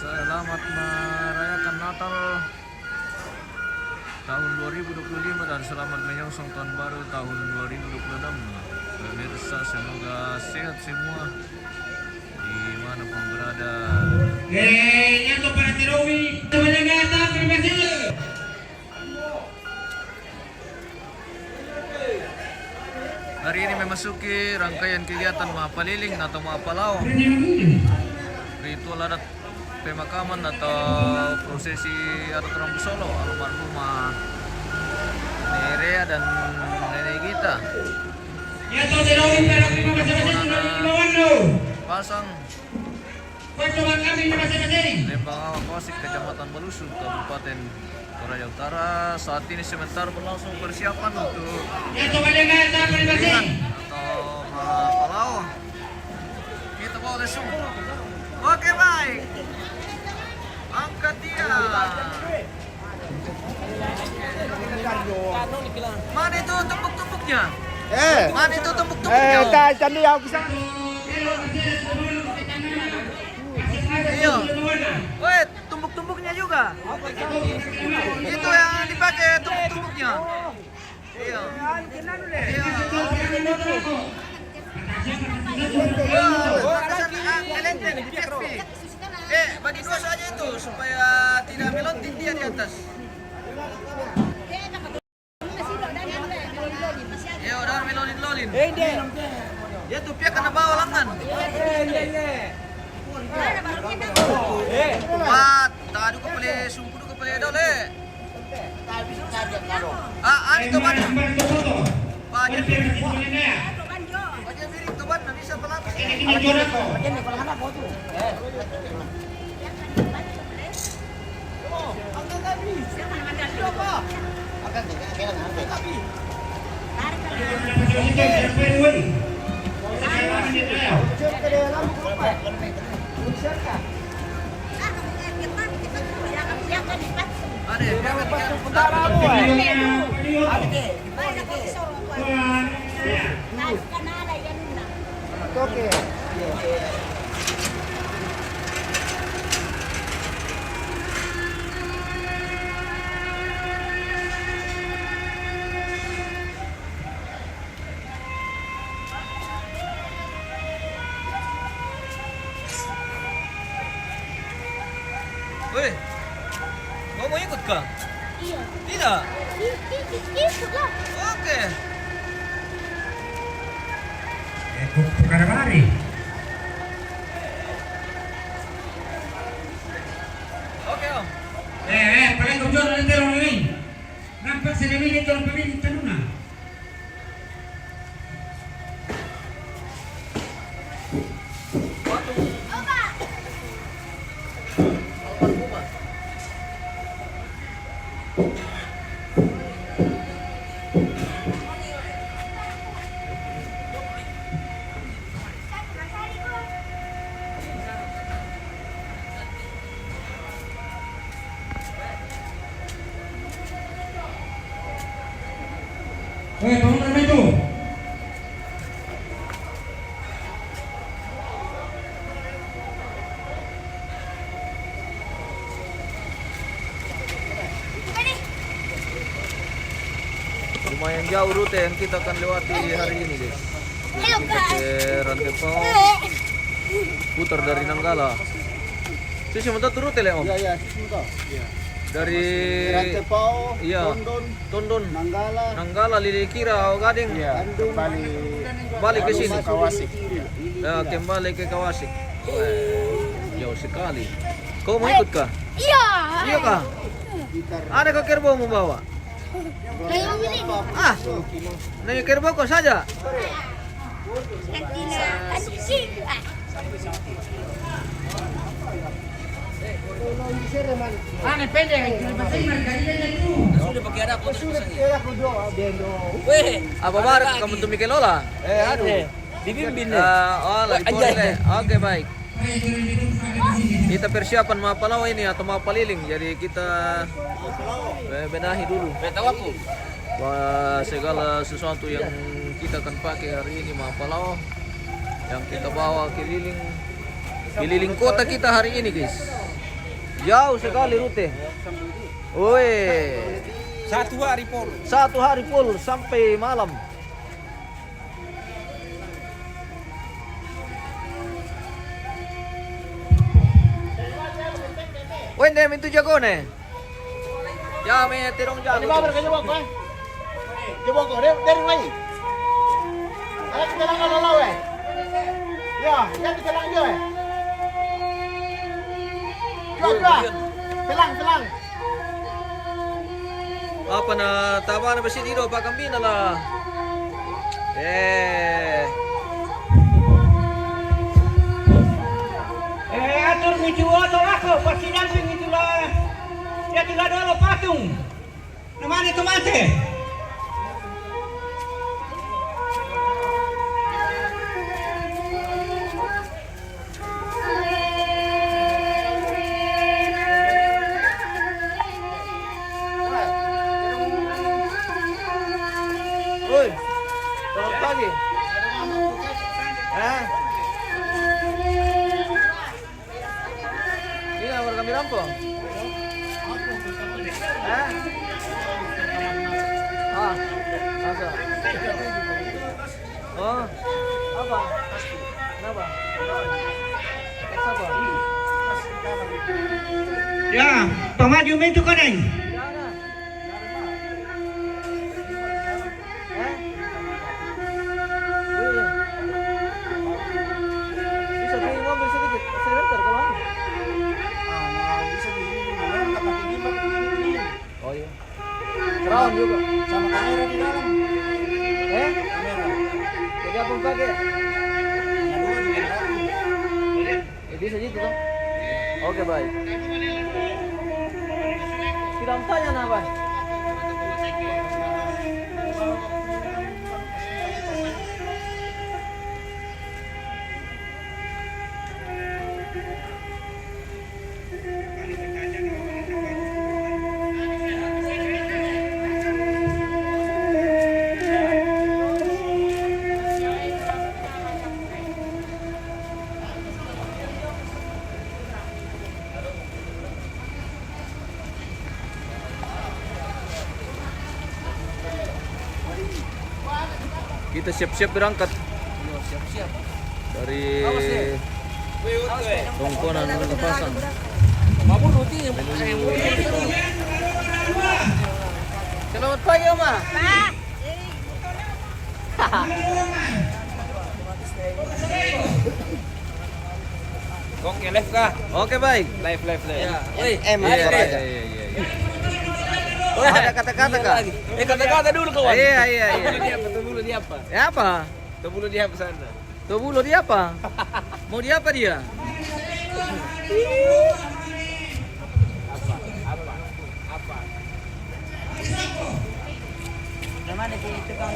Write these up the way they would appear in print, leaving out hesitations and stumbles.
Selamat merayakan Natal tahun 2025 dan selamat menyongsong tahun baru tahun 2026. Pemirsa semoga sehat semua dimanapun berada. Nyanto para Tirowi, Tabalagata, terima kasih. Hari ini memasuki rangkaian kegiatan Mapaliling atau Mapalaw, ritual adat pemakaman atau prosesi adat Rambu Solo almarhumah Nerea dan nenek kita. Nyanto Tirowi, para terima kasih. Pasang Pertemuan kami terima kasih. Lembang Awak Kosik, Kecamatan Balusu, Kabupaten Toraja Utara. Saat ini sebentar berlangsung persiapan untuk Nyanto Balagata, terima kasih. atau Mapalaw. Kita bawa lesung. Oke, baik. Angkat dia. Mana itu tumpuk-tumpuknya? Mana itu tumpuk-tumpuknya? Tadi aku bisa. Iya. Wait, tumpuk-tumpuknya juga. Itu yang dipakai tumpuk-tumpuknya. Iya. Iya. Bagi dua saja itu supaya tidak melontin dia di atas. Iya, udah melolin-lolin. Dia tuh pihak karena bawa lengan. Mat, tadi ko pala sungko ko pala dole. Ani to ban. Pajan biring to ban, na bisa pala. Oke. Woi, mau ikut kah? Iya. Tidak. Ikut lah. Oke. Perkara mari. Oke, Om. Paling kebetulan nanti orang lain. Nampak saya milih orang pemilik tanuna. Bangun itu. Lumayan jauh rute yang kita akan lewati hari ini, guys. Halo, Kita guys. ke Rantepao, putar dari Nanggala. Sisi mau tahu rute le, Om? Ya, sebentar. Dari Rantepao, iya, Tondon, Nanggala, Nanggala, Lilikira, Gading, balik ke sini. Kawasik. Ya, kembali ke Kawasik. Jauh sekali. Kau mau ikut kah? Iya. Iya kah? Ada kau kerbau mau bawa? Ayo ini. Ah, naik kerbau kau saja. Aneh pendek. Sudah pakai ada apa barat kamu tuh Mikel Lola? Aduh. Dibimbing lagi boleh. Oke, baik. Kita persiapan Mapalaw ini atau Mapaliling. Jadi kita benahi dulu. Tahu aku. Segala sesuatu yang kita akan pakai hari ini Mapalaw yang kita bawa keliling kota kita hari ini, guys. Jauh sekali rute. Woi. 1 hari full. 1 hari full sampai malam. Wende mintu jago ne. Ya me tirong jago. Ini babar kayo ko eh. Jebok ko, dari mai. Ayo kita lang lalau eh. Ya, yan kita lang yo eh. Coba. Selang. Apa na tama na ba si Dino pa kami na la. Atur ngicu atau aku pasti nyamping itulah. Ya tidak ada lo patung. Namanya itu mate. Oi. Selamat pagi. Ini nomor kami rampung. Masa? Oh, apa? Kenapa? Apa? Ya, pemaju itu koneng. Bisa beli mobil sedikit, sebentar kalau Bisa dibilang pakai gimbal. Oh iya. Crown juga. Sama kamera di dalam. Kamera. Jadi apa pakai? Dua di dalam. Bisa gitu toh? Oke baik. Tidak tanya apa? Kita siap-siap berangkat dari Tongkonan menuju Pasang. Selamat pagi Oma. Pak. Oke, live kah? Oke baik. Live. Ya. M Iya. Ada kata-kata kah? Kata-kata dulu kawan. Iya. Betul dia apa? Ya apa? Tebulu dia apa sana? Tuh bulu dia apa? Mau dia apa dia? Apa? Mana sih tukang?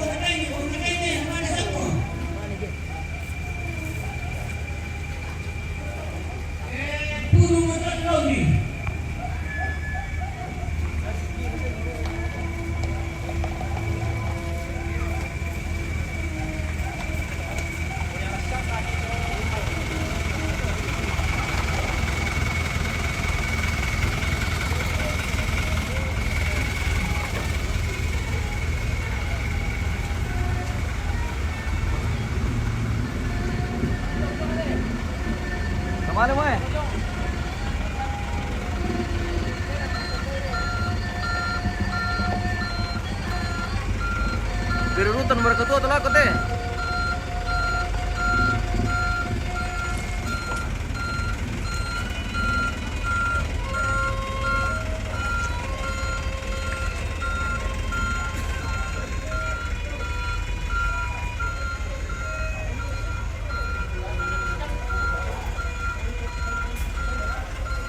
Kemana mau? Dari rutan berketua telah kote.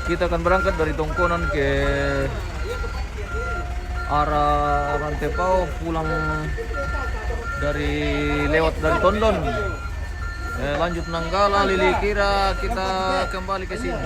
Kita akan berangkat dari Tongkonan ke arah Rantepao, pulang dari lewat dari Tondon, lanjut Nanggala, Lilikira, kita kembali ke sini.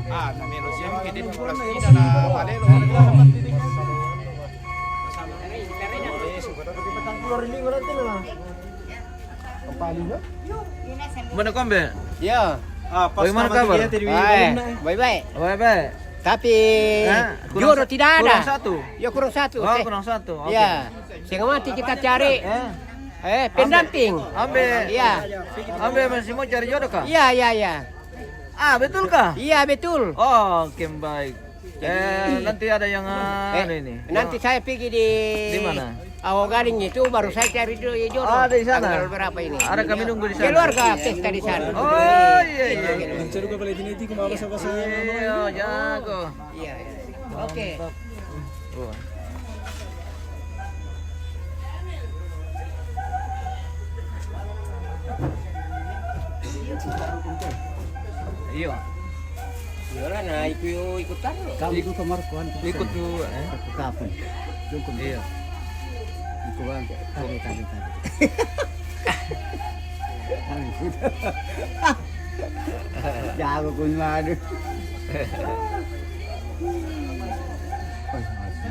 Ah, na menos yan. Hindi mo plus ina na wale lo. Mana kombe? Ya. Ah, Bagaimana kabar? Baik-baik. Baik. Tapi Kurang juara sa- tidak ada. kurang satu. Ya kurang satu. Oh, kurang satu. Oke. Ya. Sehingga nanti kita cari pendamping. Ambe. Iya. Ambe masih mau cari jodoh kah? Iya, iya, iya. Ah, betul kah? Iya, betul. Oh, oke baik. Nanti ada yang ini. Nanti saya pergi di mana? Awal Gading itu baru saya cari jodoh. Oh, di sana. Tanggal berapa ini? Ada kami nunggu di sana. Keluarga pesta di sana. Oh, iya iya. Iya, jago. Iya, iya. Oke. Mantap. Wah. Iya. Iyalah, nah ikutan. Kamu itu kamar kuan. Ikut tuh. Kapan? Jungkum. Iya. Itu kan tadi. Jago kun madu.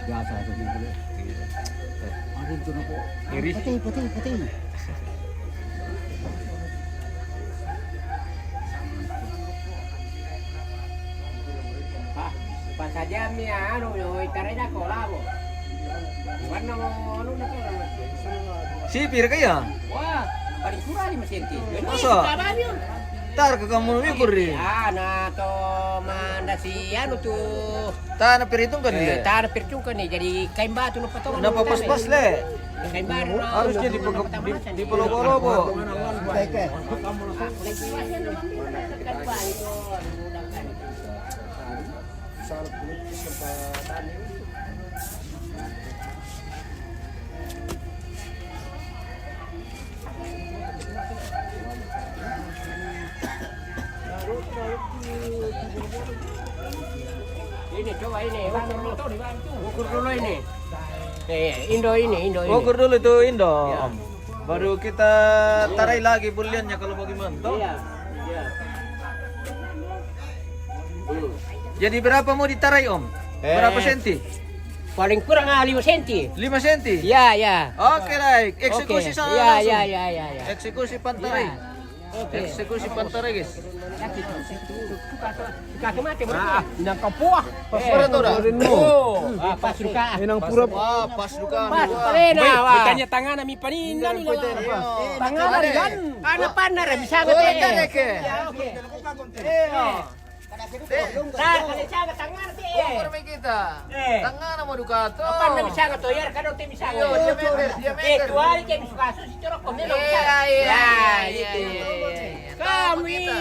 Biasa itu boleh. Ada itu nopo. Iri. Putih. Pas saja mi yo itaray na ko labo. Warna mo na to. Sipir kaya? Wah, paling kurang 5 senti. Masa? Tar ke kamu mikir ri. Na to manda si tuh. Tanah perhitung kan dia. Tanah percungkan nih jadi kain batu no patong. Napa pas-pas le. Kain batu. Harusnya di Pologo-Logo. Ini coba ini, ukur dulu ini. Indo ini. Ukur dulu itu Indo. Iya. Om. Baru kita tarai lagi buliannya kalau bagaimana toh? Iya. Jadi berapa mau ditarai Om? Berapa senti? Paling kurang 5 senti. 5 senti? Ya. Oke, baik. Eksekusi sana langsung. Ya. Eksekusi pantarai. Eksekusi pantarai, guys. Kakek mati berapa? Inang kapuah. Pas berapa tuh dah? Pas suka. Inang pura. Pas duka. Pas palena. Bertanya tangan nami panina ni tangan kan. Ana panar bisa Oh, ngate. iya, Deke. Ya, oke. Iya. Bisa tangan ti. Umur kita. Tangan mau duka tuh. Apa na bisa ngato yar kado te bisa. Iya, dia meter. Tuari ke bisa kasus corok ko melo. Iya. Kami itu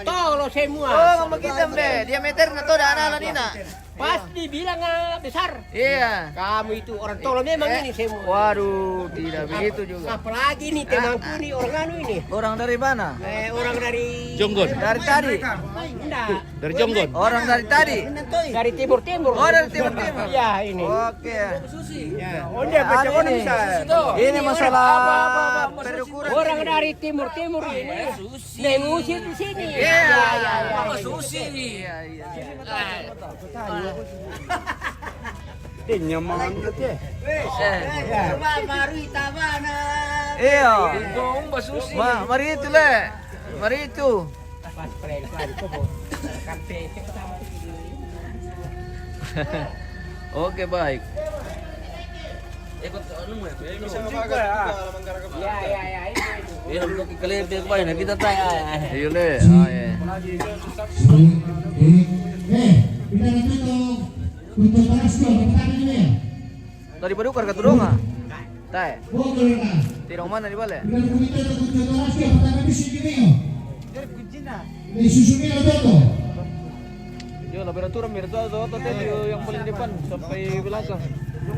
tolo semua. Oh, sama kita, Mbe. Diameter na to dah ana Nina. Pas dibilang besar. Iya. Kamu itu orang tolo memang ini semua. Waduh, tidak begitu juga. Apalagi nih temanku nih orang anu ini. Orang dari mana? Orang dari Jonggon. Dari tadi. Enggak. Dari Jonggon. Orang dari tadi. Dari timur-timur. Oh, dari timur-timur. Iya, ini. Oke. Ya. Oh, dia baca bisa. Ini masalah perukuran. Orang dari timur-timur ini mengusir di sini. Iya. Susi. Iya. Nyaman gitu ya. Iya. Mari itu le. Mari itu. Pas pelan-pelan itu kafe pertama. Oke, baik. Ikut Bisa juga ya. Ya, itu. Ya, untuk kelihatan kemarin kita tanya. Iya le. Oh ya. Tadi padukar ka tudong ah. Tay. Tirong mana di bale? Yo, temperatura virtual tuh yang paling depan sampai belakang.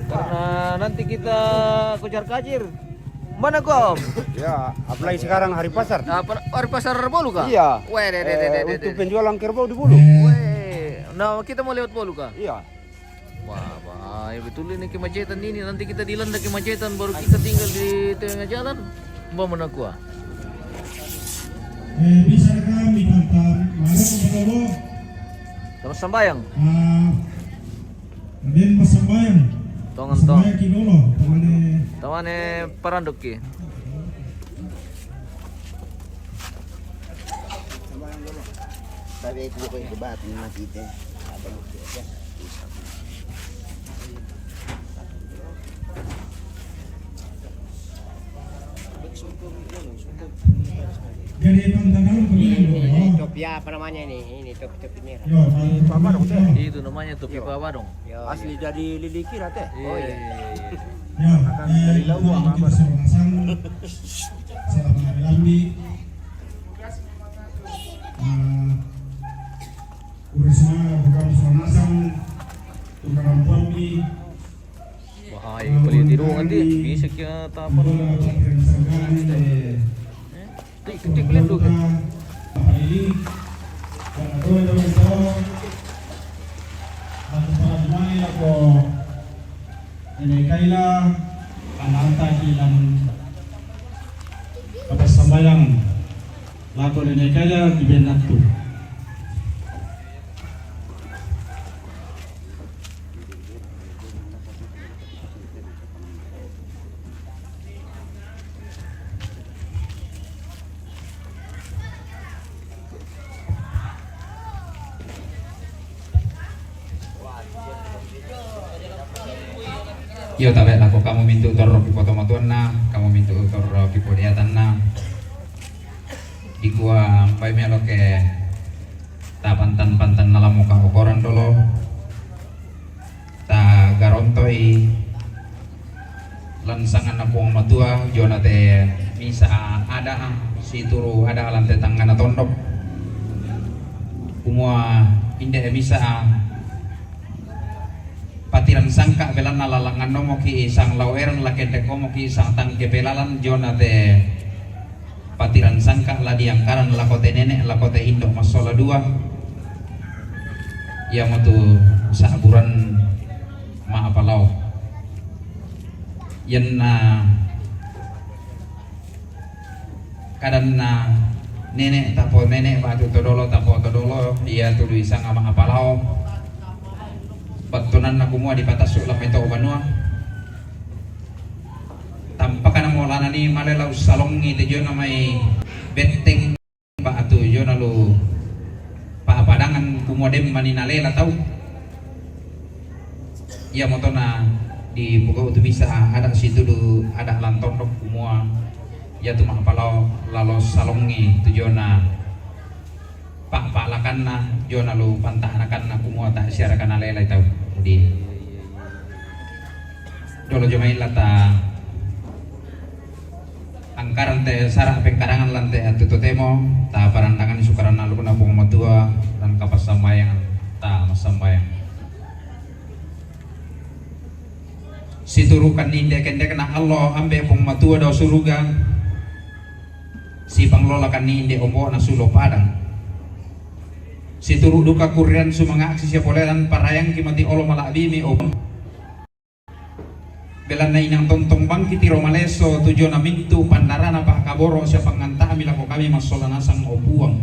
Karena nanti kita kejar kacir. Mana Om? Ya, apalagi sekarang hari pasar. Hari pasar Bolu kah? Iya. Weh, Untuk penjualan kerbau di Bulu. Weh. Nah, kita mau lewat Bolu kah? Iya. Wah, bahaya betul ini kemacetan ini. Nanti kita dilanda kemacetan baru kita tinggal di tengah jalan. Mau menakwa. Bisa kami bantam, mari kepada Sama sambayang. Raden Masambayang. Tongan Masambayang kinolo, tamane Tawane parandok ki. Sabi ko ko ibat ni makita. Abang siya. Jadi pantangan kami. Topia apa namanya ini topi merah. Yo, Itu namanya topi pawadong. Asli dari Liliki teh. Oh iya. ya, dari lawan kita serang salam lambi. Urisma bukan sonasang tukang pompi. Wah, beli tiru nanti bisa kita apa Tik lihat dulu. Ini kaila ananta ilang kapag sambayang lago ini kaila dibenatu. Yo tabe lako kamu mintu utor kipoto matuan na, kamu mintu utor kipodiatan na. Ikua pai melo ke ta pantan nala muka okoran dolo. Ta garontoi lansangan na puang matua jona te misa ada si turu ada lantai tangan tondok. Kumua inde misa patiran sangka belan nalalangan nomo ki isang laweran lakente komo ki isang tangke belalan jona te patiran sangka la diangkaran lakote nenek lakote indok masola dua ya matu saaburan ma apalau yen na kadan na nenek tapo nenek batu todolo tapo todolo iya tudu isang ama apalau batunan na kumua di batas ulam ito banua tampakan mo lana ni malalaw salong ito yun na may benteng ba ato yun na lo paapadangan kumodem maninalela tau iya mo to na di buka utu bisa ada situ do ada lantong dok kumua ya tu makapalaw lalo salongi itu yun na pakpalakan na yun na lo pantahanakan na kumua tak siarakan na lelay tau di dolo jumain lata angkaran te sarah pengkarangan lante atuto temo ta parantangan sukaran nalu na pung matua dan kapas sambayang ta masambayang siturukan inde kende kena Allah ambe pung matua do suruga si panglola kan inde ombo na sulo padang si turu duka kurian sumanga aksi siya poleran parayang kimati olo malabi mi om belan na inang tontong bangki tiro maleso tujo na mintu pandarana pa kaboro siya panganta amila ko kami masola nasang opuang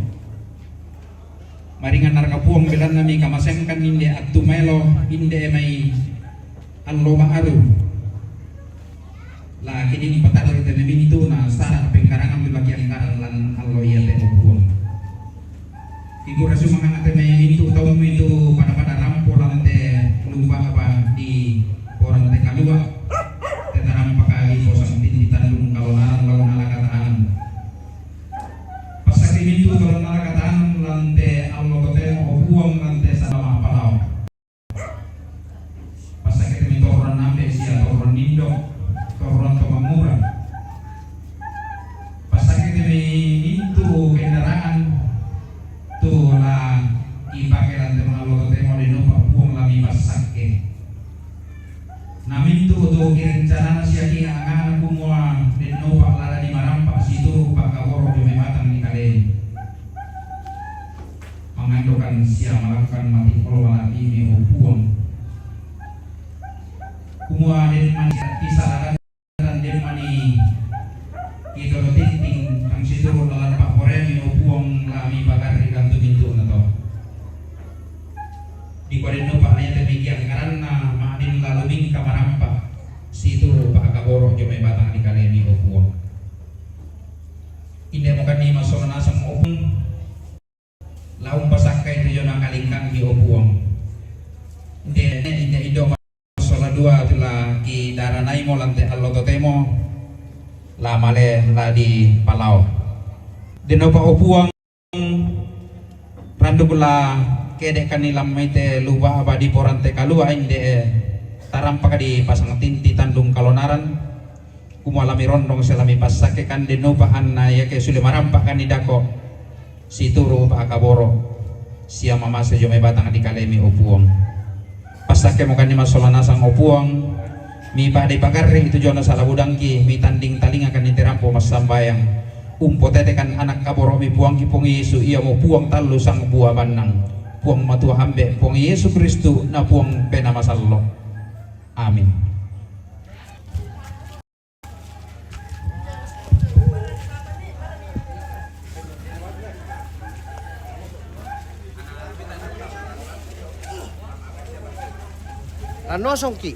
maringan narga puang belan na mi kamasengkan inde at tumelo inde may allo maaru la kini patalo ite mintu na sara pengkarangan bilaki angkaran lan allo iya te opuang Igura sumanga ate may itu tahu itu pada rampo lante lupa apa di orang te kalua te rampa kali posang tin di tandung kalau nalakataan pasaki itu kalau nalakataan lante allo te obuang lante sama palau pasaki te orang nambe sia orang nindo orang tomamura pasaki te itu kendaraan tu la ipakai lantai mengalu temo di numpak buang lami pasake. Namin tu rencana siaki angan kumua di numpak lala di marampak situ pak kaworo di matang di kalen. Mengandokan siang melakukan mati kalau lagi mi buang. Kumua den mani kisah dan den mani kita tinting ang situ lalan pak koremi buang. luming kamarampa situ Pak Kaboro jo may batang di kalemi opuang. Inde mo kanima so nasang opung laung pasakay itu jo nakalingkang di opuang. Inde ido masola dua tula ki daranai mo lante allo totemo la male la di Palau. Deno pa opuang randu pula kede kanilam maite luba abadi porante kalua inde tarampa di pasang tinti tandung kalonaran kumalami rondong selami pasake kan denopa anna ya ke sule marampa kan dako situru Pak Kaboro sia mama sejo me batang di kalemi opuang pasake mo kan ni masolana sang opuang mi pa di pagarri itu jona salah budangki mi tanding taling akan diterampo mas sambayang tete kan anak Kaboro mi puang ki pung Yesu iya mo puang talu sang buah banang puang matua hambe puang Yesus Kristu na puang pena masallo. Amin. Ano songki?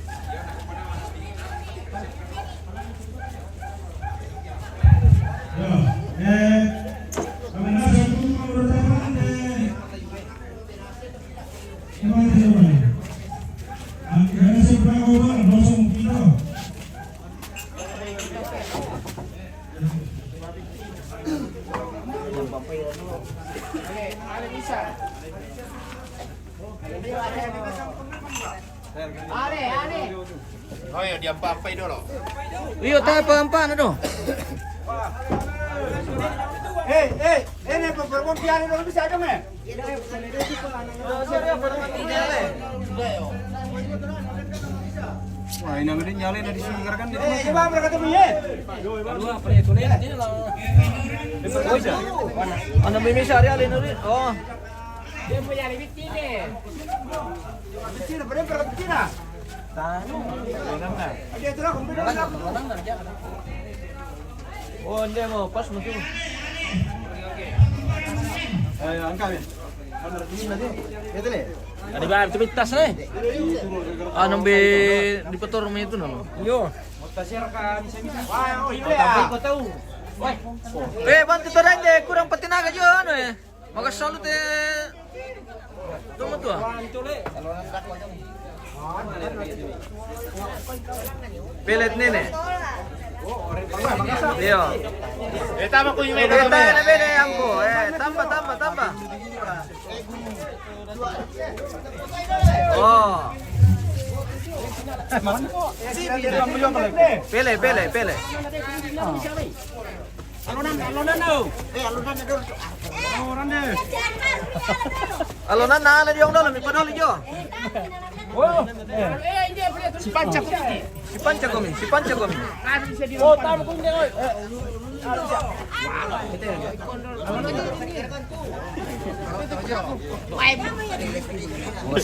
Oh ya, dia apa itu loh. Iyo tayo pa na do. Ini perempuan itu bisa aja me. Wah, ini nggak nyalain dari sini kan di rumah. Coba berkata biye. Ano may misari alin rin? Oh. Cina, berkata Cina. Ada itu lah, Oh, hindi mo pas mo tuh. Ayo, angkat ya. Itu nih. Ada ba tumitas na eh. Anong be di pator mo ito no? Yo. Wah, oh iya. Bantu tarang deh, kurang patinaga jo ano eh. Magasalut eh. Tumo to. Pelet nene. Iyo. Tama ko yung Tayo na bene ambo. Tamba. Oh. Pele. Alonan na ala yung dolo, may padoli jo. Si Pancha Gomi. Oh, tama ko yung oy.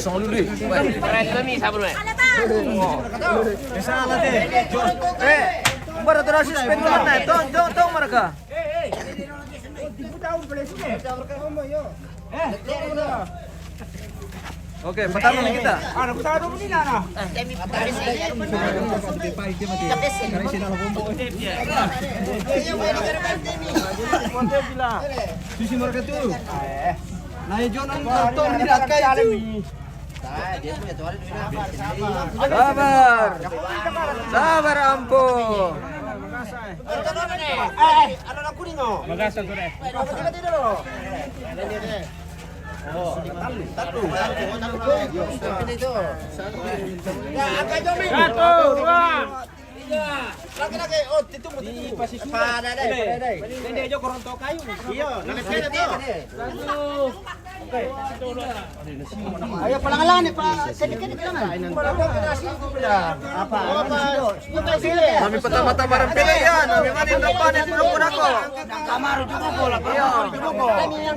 Sang luli. Para terus suspend naman na. Tong maraka. Oke, pertama nih kita. Ano ko sa dumi na na. Sisi mereka tuh. Nah, Jonan tonton tidak kayak itu. Sabar ampo. Ano na kuning oh. Magasan ko rin. Satu, dua, tiga. Lagi. Oh, ditunggu. Pada deh. Ini aja koronto kayu. Iya, nakapira to. Ayo palangalan nih, Pak. Sedikit palangan. Apa? Kami pertama-tama rampila yan. Kami manin rampanin pun ako. Kamaru juga bola. Iya.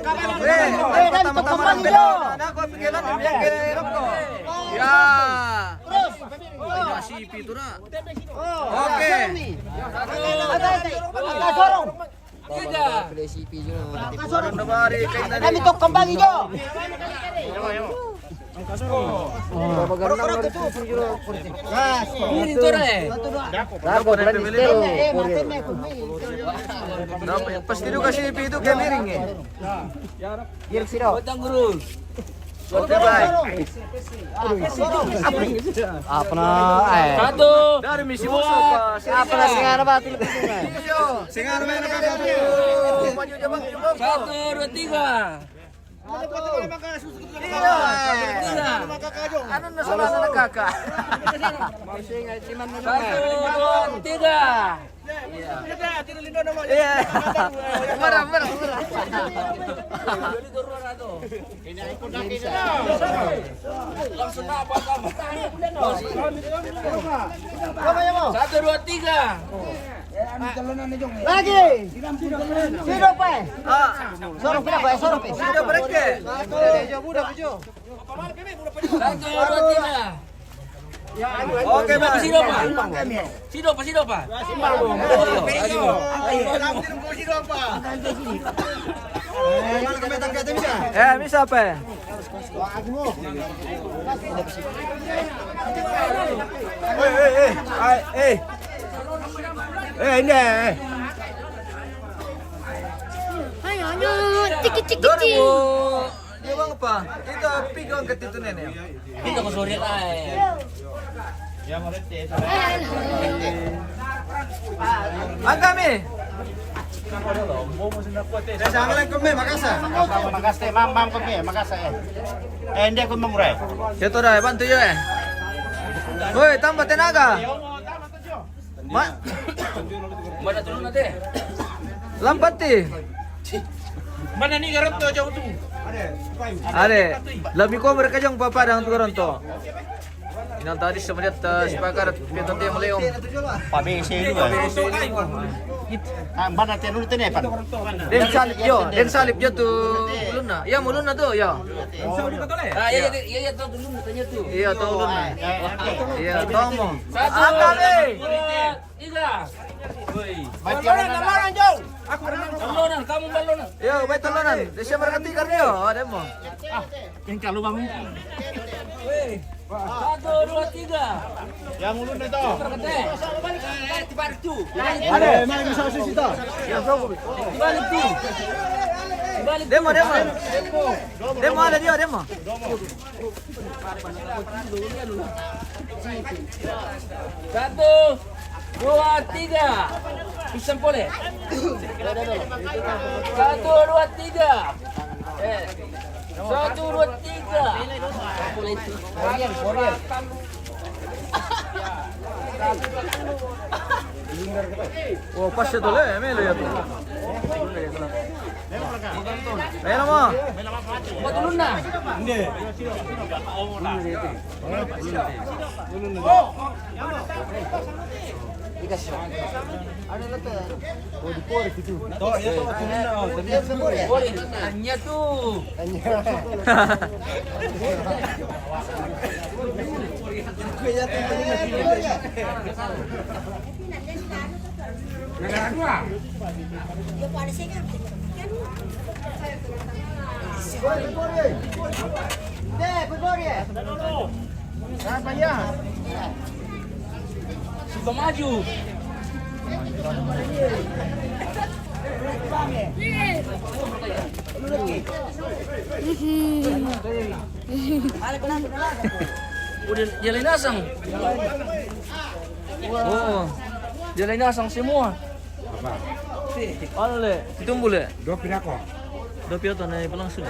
Pertama-tama rampila. Ako pikiran yang kira ko. Ya. Terus. Si Pitura. Oke. Kami tok kembang hijau. Ini tuh re. Dapat na pemilih. Dapat pasti itu kasih itu kayak miring ya. Batang guru. Oke baik. Satu. Dari misi musuh Pak. Apa na singa na ba? Singar mana kakak? Maju coba. Satu, dua, tiga. Iya. Tiga. Ano na salah na kakak? Satu, dua, tiga. Iya. Marah. Langsung apa kamu? Satu, dua, tiga. Lagi. Sino pa eh? Ah, Sorong pila ba? Sorong pa. sudah berke. Satu, dua, tiga. Oke baik. Sido pa. Sido pa. Bisa apa? Ini. Ayo, ciki. Dia bang apa? Kita pigang ke titu nenek. Kita ke sore ay. Kami. Assalamualaikum me, makasa. Makasa, mam ko me, makasa eh. Hindi ko mamuray. Situ dah, bantu yo eh. Woi, tambah tenaga. Mana turun nanti? Lambat ti. Mana nih garap tuh jauh tuh? Are, lebih kau mereka jong papadang turun to. Inang tadi semenit sepakat pintu dia meleong. Pabe sih dulu. Mana tenu itu nih, Pan? Den salib yo tu ulunna. Ya mulunna tu ya. Ah iya tuh dulu tanya tuh. Iya tu ulunna. Iya tomo. Satu, Angkali. dua, tiga. Woi. Balonan jauh. Balonan, kamu balonan. Yo, baik tolonan. Desa berganti karyo, ada mo. Yang kalau bangun. Woi. Satu, dua, tiga. Yang ulun itu. Berkete. Dibalik tuh. Ada, mana bisa susu itu? Dibalik tuh. Dibalik. Demo. Demo ada dia, demo. Satu, dua, tiga. Pisang boleh. Satu, dua, tiga. Satu, dua, tiga. Oh, pas itu le, melo ya tu. Melo mo. Buat luna. Boleh. Tanya tuh. Yo parece que Suka maju. Udah jalan nasang. Oh, Jalan nasang semua. ano le? Tumbo le. Dua pinako. Do piyoto na ipalangsung.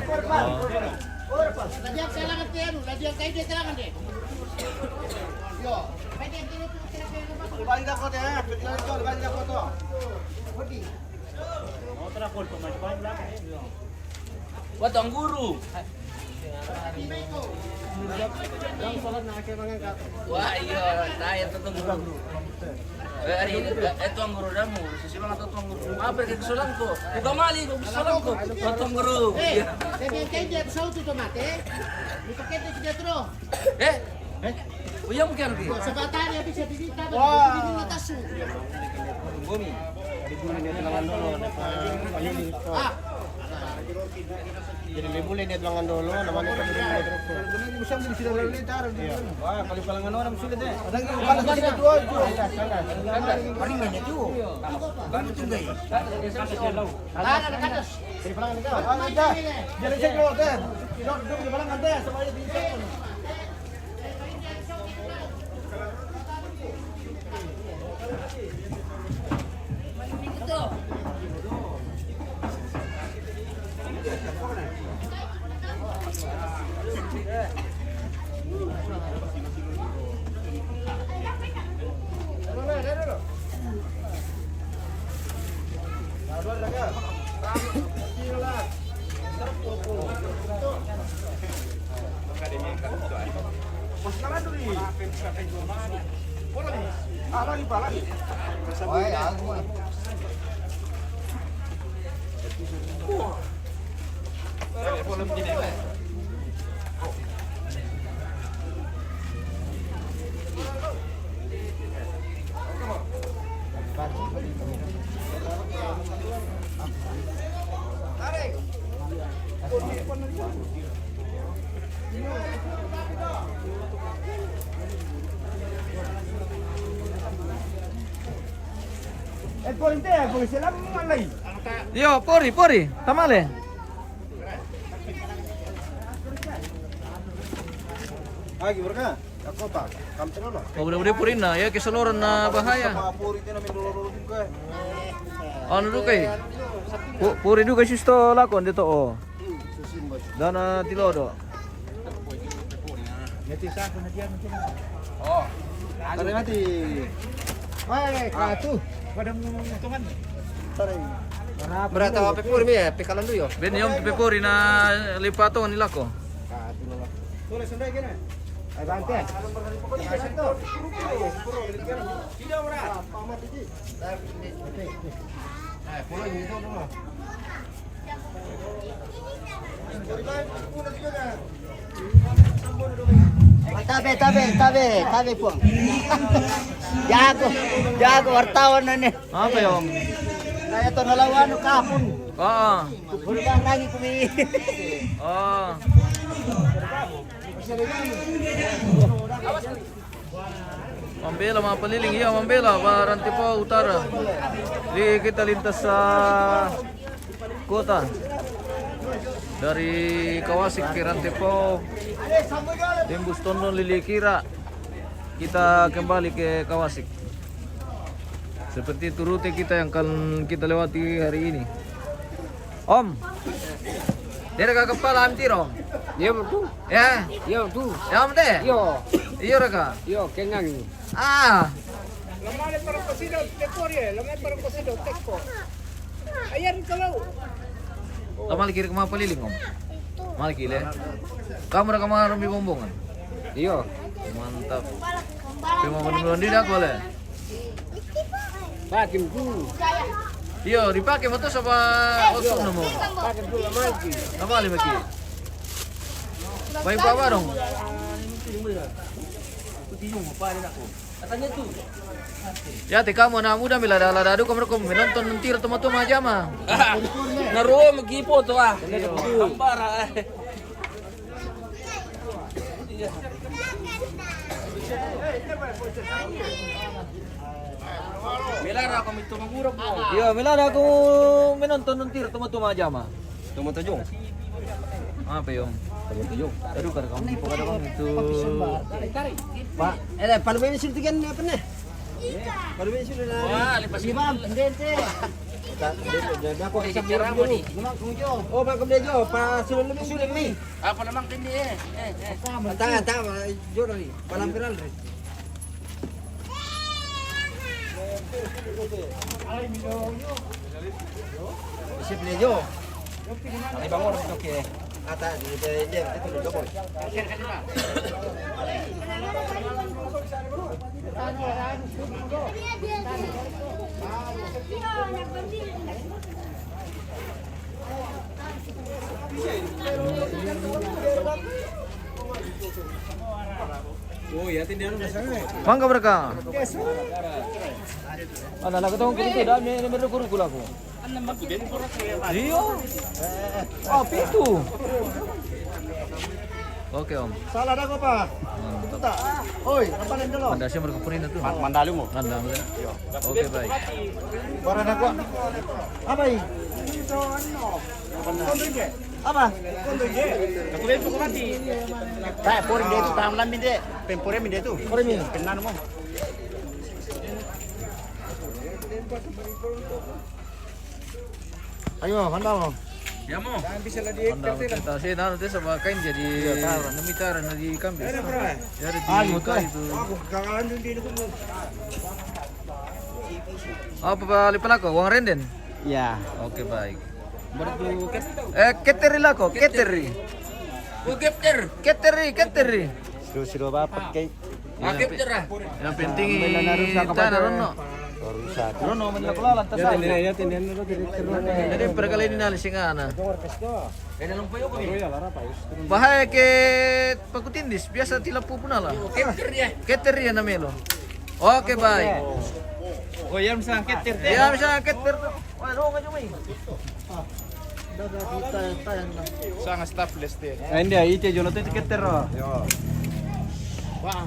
Ladiang kailangan tayo, ladiang kayo dia kailangan deh. Yo, balik ako deh, balik ako to. Buat ang guru. Wah iya, tayo to guru. Hari ini itu ang guru damu, sisilang atau tuang guru. Apa yang kesulang ko? Buka mali ko, kesulang ko. Tuang guru. Ladiang kayo dia sauto tomate. Dipakai itu dia terus. Uyang mo kaya rin. Sa batari habis sa bibita, bibita na taso. Jadi boleh dia tulangan dulu, namanya kan terus. Kalau bisa beli sudah lalu taruh di. Wah, kali palangan orang sulit deh. Ada yang panas lagi dua itu. Paling banyak itu. Bantu tunggai. Ada kadas. Di palangan itu. Ada. Jadi saya keluar deh. Duduk di palangan deh supaya bisa. Yo, pori, tamale. Lagi berkah. Aku pak, kamu terus lah. Oh, udah purin na, ya keseluruhan na bahaya. Puri itu namin dulu juga. Ano do kay? Puri do kay sisto lakon dito oh. Dana tilodo. Oh, ada mati. Wah, katu. Padang teman. Sorry. Berata apa pur mi pekalan dulu yo. Ben yung pepuri na lipato nila ko. Tulis sendiri gini. Ay bante. Tidak berat. Pamat ini. Pulang ini dulu. Tabe puang. Jago wartawan na ni. Apa yung? Kaya to nalawan kapon. Oo. Pulang lagi kumi. Oh. Mambela mga paliling iya, Mambela Rantipo Utara. Di kita lintas sa kota. Dari Kawasik ke Rantipo. Tembus Tondo Lilikira. Kita kembali ke Kawasik. Seperti itu rute kita yang akan kita lewati hari ini. Om. Dia ada kepala amtir om. Yo tu. Ya. Yo tu. Ya om teh. Yo. Iyo raka. Yo kengang. Ah. Lamale para cocido de corie, lamale para cocido teko. Ayan kalau. Kamu kiri ke paliling om. Mal kile. Kamu ada kamar rumbi bombongan. Yo. Mantap. Cuma menunggu di dak boleh. Pakai tu. Iyo dipakai motor sama osok namo. Pakai tu lagi. Nama lima ki. Baik apa dong? Ya, kamu na muda mila dala dadu kamu menonton mentir teman-teman aja mah. Naruo magipo to ah. Kampara. Melara ako mito maguro po. Iya, mila aku menonton mentir teman-teman aja mah. Tumatujong. Apa yung? Tumatujong. Aduh, kada kamu po kada kamu itu. Pak, paluin sila tigan apa na? Paluin sila na. Wah, lipas Di ba? Pendente. Ako Ay, kira mo ni. Oh, Bang Kamdejo, pa sulong ni. Apa namang kindi eh. Tama, jori. Palampiral rin. Isip niyo. Ay bangon ito ke. Ata dia itu dokon. Oh ya tindihan Mangga berkah. Ana laga tong kunti da me meru kuru kulaku. Iya. Oh, itu. Oke om. Salah dah kau pak. Itu tak. Oi, apa nih dulu? Anda siapa berkepunin itu? Mandali mo. Anda. Oke baik. Barang aku. Apa ini? Apa? Kemudian itu mati. Tak, porin dia itu tamlan minde. Pempore minde itu. Porin minde. Penan mo. Ayo, mana mo? Ya mo. Anda kita sih nanti sama kain jadi nemitar di kambing. Jadi di itu. Aku kagalan dun din ko. Apa balik pelako? Uang renden? Ya. Oke baik. Bertu Keteri lako, keteri. Capter. Keteri. Sudah bapak kay. Capter ah. Yang penting tanah rono. Rono menlakukan tas. Jadi perkali ini nali singana. Bahaya ke pakutindis biasa tilapu punala. Capter ya. Keteri ya namelo. Oke baik. Oh, ya misalnya ketir. Ya bisa keter. Wah, ro nga jumay. Sangat stateless deh. Hindi, ite jono teh ketir ro. Yo. Wah.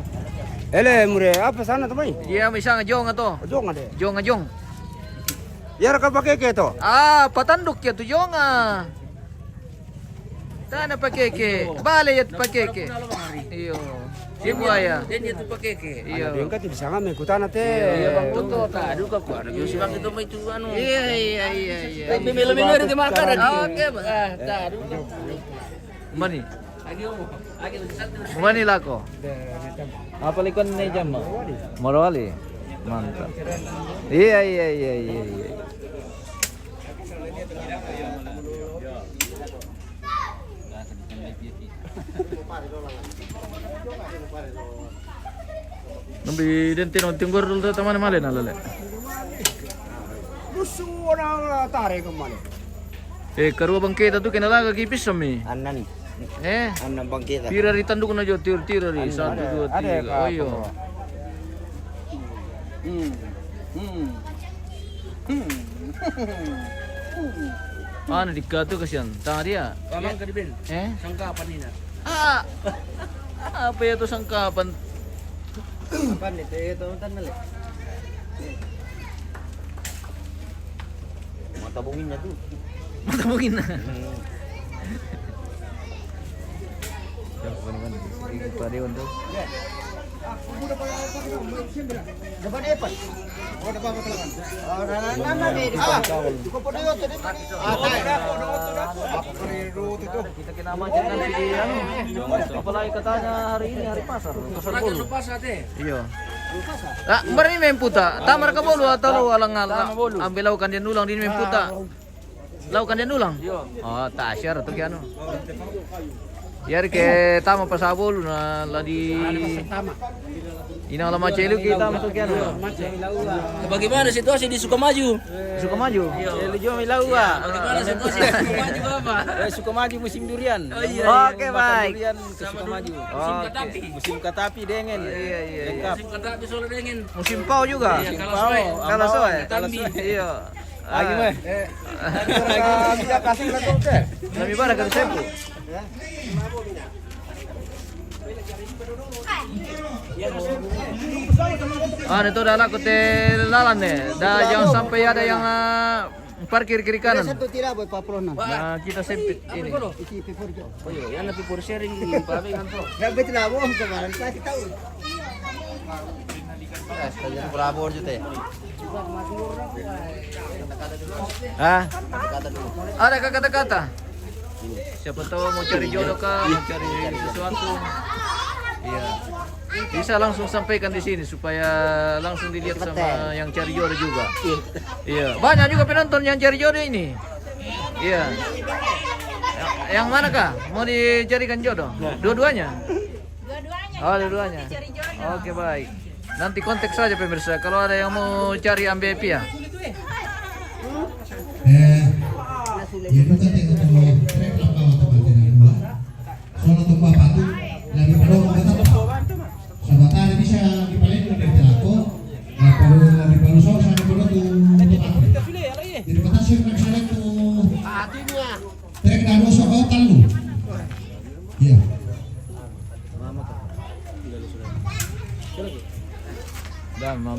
Ele mure apa sana teman? Iya, bisa nga jong ato. Jong ade. Jong nga jong. Ya ka pakai ke to. Ah, patanduk ya tu jong ah. Tana pakeke. Bale yat pakeke. Iyo. Sibuaya. Dan itu pakai ke. Iyo. Dia kan tidak sangat mengikutan teh. Iya, Bang Toto. Aduh kak gua. Aduh si bang itu mah itu anu. Iya. Tapi melo-melo ada makan. Oke bang. Aduh. Mani. Lagi om. Lagi satu. Mani lako. Apa likon ni jam mo? Morowali. Mantap. Iya. Nambi dente no tinggur dulu teman malen alale. Musuh orang tarik kemana? Karua bangketa tu kenalaga kipis sami. Anan. Anan bangkita. Tira ri tanduk na jo tira ri 1 2 3. Oh iyo. Ano dikatu kasihan? Tanga dia. Kamang ka din. Sangkapan nina. Ah. Apa ya itu sangkapan? Apa nih? Itu tanah le. Mata bunginya tuh. Mata mungkin. Pare untuk. Dapat apa? Oh, dapat apa telangan? Oh, nana deh. Cukup pada yo tadi. Kita kinama jangan di apalagi katanya hari ini hari pasar. Pasar Lagi bolu. lupa sate. Iya. Ah, mari main puta. Tamar ka bolu atau alang ambil laukan dia nulang di main puta. Laukan dia nulang? Iya. Oh, tasyar atau kiano. Yari ke tama pasabol na ladi inang lama celu kita masuk kiano. Bagaimana situasi di Sukamaju? Sukamaju. Lijo milaua. Bagaimana situasi di Sukamaju Bapak? Sukamaju musim durian. Oh iya. Oke baik. Durian ke Sukamaju. Musim katapi. Musim katapi dengen. Iya. Lengkap. Musim katapi sore dingin. Musim pau juga. Iya, kalau sore. Kalau sore. Tambi. Iya. Lagi meh. Tidak kasih satu teh. Nami bara kan sempu. Itu dah laku lalan nih. Dah jangan sampai ada yang parkir kiri kanan. Satu tidak buat papronan. Nah, kita sempit ini. Oh iya, yang lebih for sharing di pabe kan to. Enggak betul lah, bohong kemarin kasih tahu. Sekalian berapa juta ya? Ah, ada kata-kata. Siapa tahu mau cari jodoh kah, mau cari sesuatu. Iya. Bisa langsung sampaikan di sini supaya langsung dilihat sama yang cari jodoh juga. Iya. Banyak juga penonton yang cari jodoh ini. Iya. Yang mana kah? Mau dicarikan jodoh? Dua-duanya? Dua-duanya. Oh, dua-duanya. Cari jodoh. Oke, baik. Nanti kontak saja pemirsa kalau ada yang mau cari MBP ya. Itu tadi kalau reklam bawa tempat dengan dua, soal tumpah batu lagi perlu tetap. Sama tadi bisa dipalin dari telako, perlu soal sana perlu tuh tempat. Jadi kota sih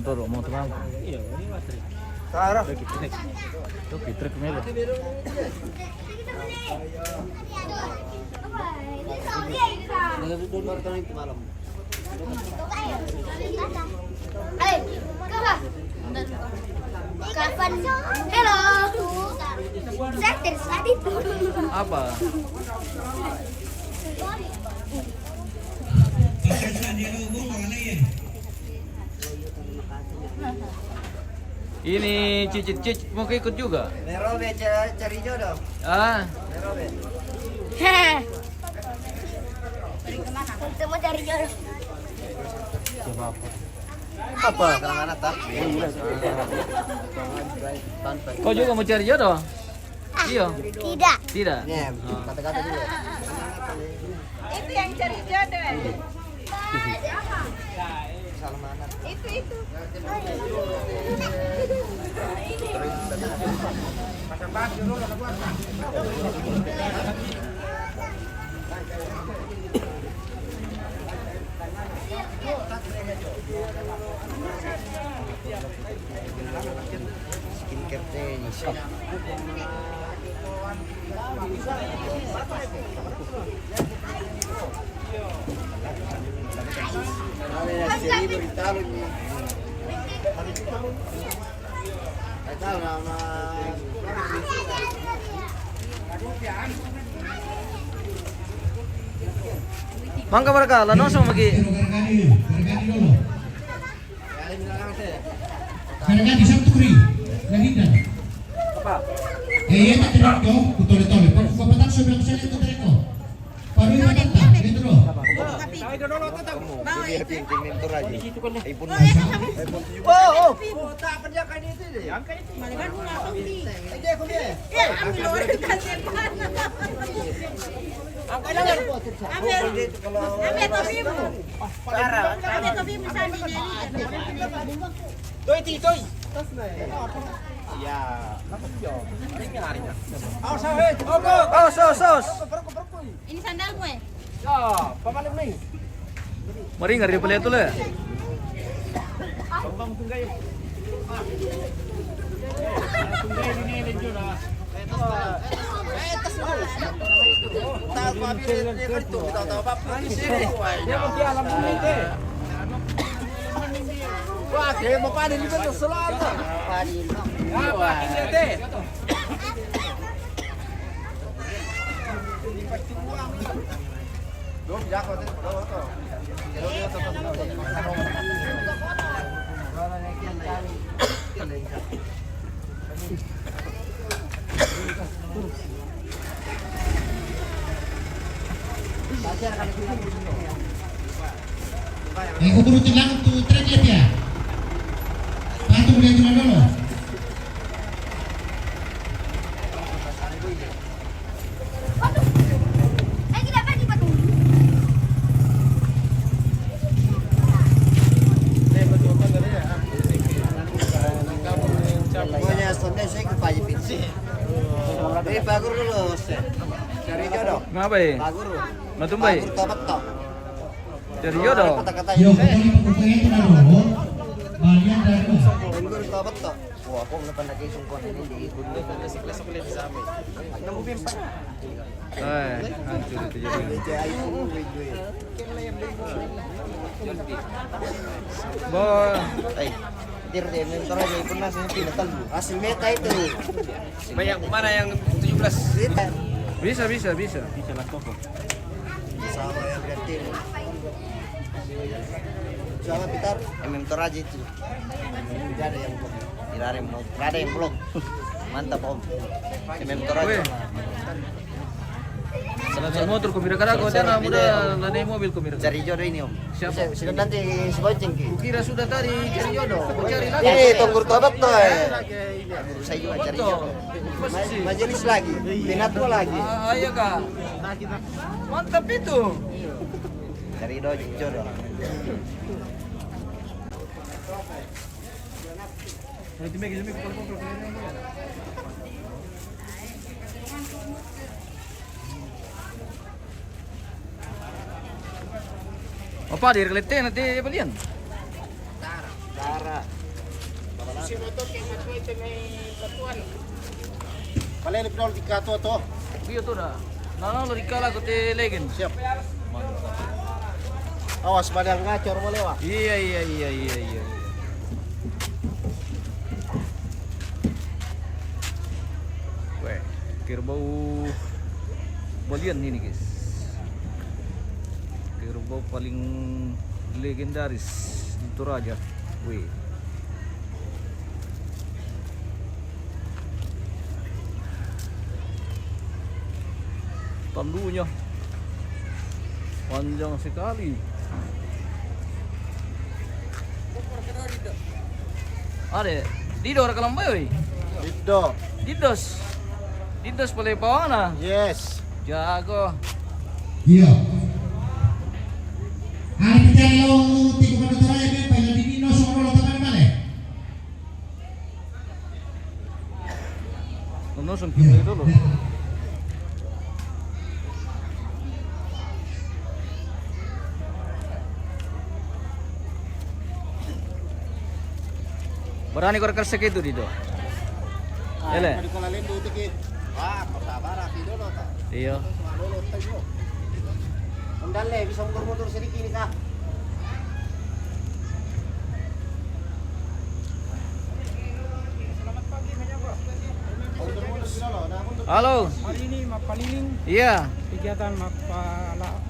Todo mau teman. Sarah. Tuh kitrik melo. Kapan? Hello. Saya tadi tuh. Apa? Ini cicit mau ikut juga? Merobe cari jodoh. Ah, Merobe. Heh. Untuk mau cari jodoh. Apa? Kalangan anak. kau juga mau cari jodoh? Iya. Tidak. Tidak. Nih, kata-kata dulu. Itu yang cari jodoh. Salam anak. Itu. Skincare teh shop. Seri berita lu ni. Tahu nama. Mangga mereka, langsung lagi. Gargani dulu. Gargani satu kuri. Ganinda. Apa? Tak terima kau, betul-betul. Bapak sudah bilang saya itu terima. Paru itu tak, itu loh. Biar pinting mentor aja. iPhone Oh. tak kerjakan itu deh. Angkat itu. Malahan mo nga di. Aja aku dia. Ambil orang kasi pa. Angkat lang po. Ambil. Kalau Ambil tabi mo. para. Ambil tabi mo sa nila. Toy toy. Ya, dapat yo. Ini harinya. Awas awas. Oh, sos. Ini sandal mo eh. Ya, pamalim nih. Mari ngari pala itu lah. Bang tunggay. Tunggay ini lenjo na. Tahu ko abi dito tahu apa. Dia mesti alam pumite. Wah, kayak mau panen juga tuh selalu. Panen. Wah, ini deh. Dong, jago tuh. Kau turutin lang tuh tren ya. Patung lihat dulu. Kita pergi patung. Pokoknya sonde saya ke Pak Pinsi. Ini bagus dulu, cari jodoh. Ngapa ya? Bagus. Matumbay. Bagus tobat toh. Cari jodoh. Kata-kata Yo, itu. kau ni itu dulu. Balian dari lo. Bagus tobat toh. Wah, aku melakukan lagi sungkon ini di gunung dan kelas kulit di sana. Kamu bimpa. Hancur itu jadi. Meja iPhone video. Boy. Dir deh, mentor aja iPhone nasi pindah tahu. Asli meta itu. Banyak mana yang 17? Kita Bisa. sama ya berarti. Sama Peter, mentor aja itu. Tidak ada yang belum. Tidak ada yang belum. Mantap Om. Mentor aja. Salah motor ko mira kara ko dana muda lanai mobil ko mira. Cari jodoh ini Om. Siapa? Sudah nanti si bonceng ki. Kira sudah tadi cari jodoh. Mau cari lagi. Ini tunggu tobat tuh. Saya juga cari jodoh. Masih. Majelis lagi, pinatua lagi. Ayo kak. Mantap itu. Cari jodoh. Apa dia kelete nanti apa lian? Tara. Palele pinol di kato to. Iya tuh dah. Nah, lo dikala ko te legend. Siap. Awas badang ngacor mo lewa. Iya. Weh, kerbau balian ini guys. Kerbau paling legendaris di Toraja. Weh. Tandunya panjang sekali. Ada Dido orang Kalamboy. Dito. Didos boleh bawa na. Yes. Jago. Iya. Hari kita lo tiga pada terakhir kan, pada di Dino sono lo teman mana? Nonton kita dulu. Berani kau kerja itu Dido. Ele. Di kola lendo tiki. Wah, sabar aki dulu ta. Iya. Dulu tayo. Undale bisa mundur-mundur sedikit nih kah? Halo. Hari ini mapaliling Iya. kegiatan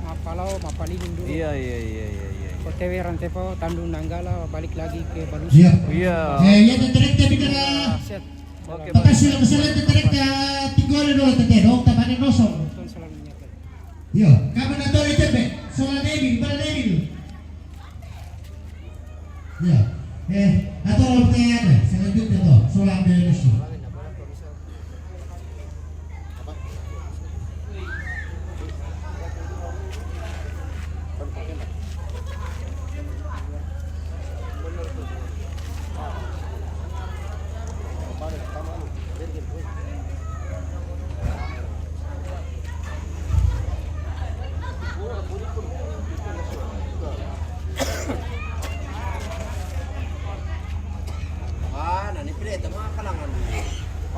mapalau mapaliling dulu. Iya. OTW Rantepo Tandu Nanggala balik lagi ke Balus. Iya. Iya. Ya tertarik tapi kena. Set. Oke, Maka sila masalah tertarik ka tinggal dulu tetero, tamane nosong. Tuan selalu menyampaikan. Iya, kamu na to ite be. Sola Neville, para Neville. Iya. Atau lo pertanyaan selanjutnya to, soal Indonesia.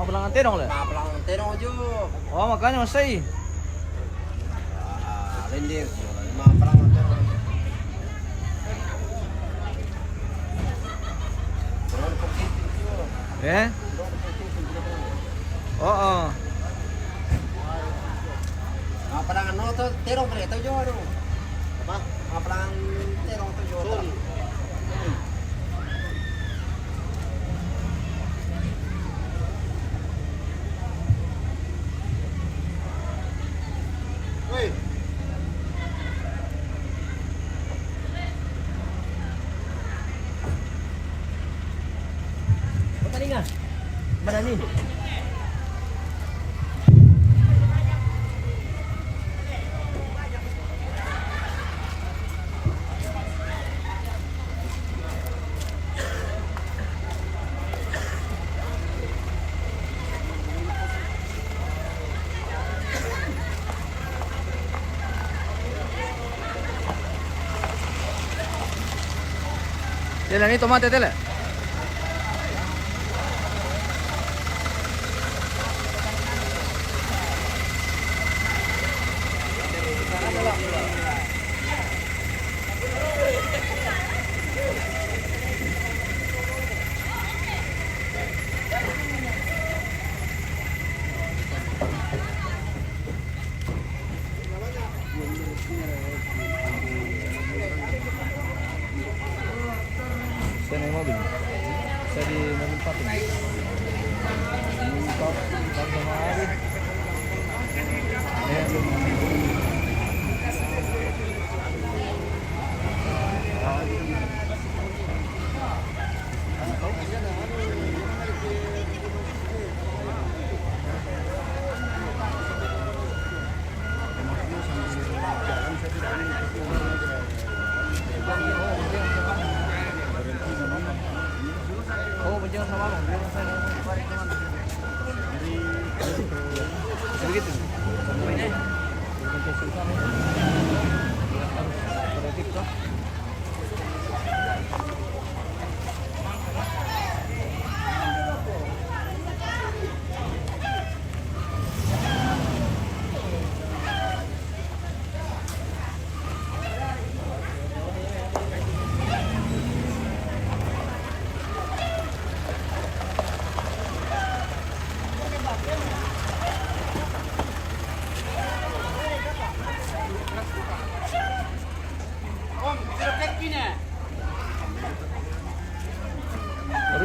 Mau pulang tenong le? Papalang tenong jo. Oh makanya masih. Lendir. Papalang tenong. Oh. Papalang ano to terong pre to jo ano. Apa? Papalang terong to jo. Woi. Patalinga. Mana ni? Tela ni tomate tela. Saya naik mobil. Saya di mobil patung. Patung sama Arif. Oh, benjang sama bang. Begitu.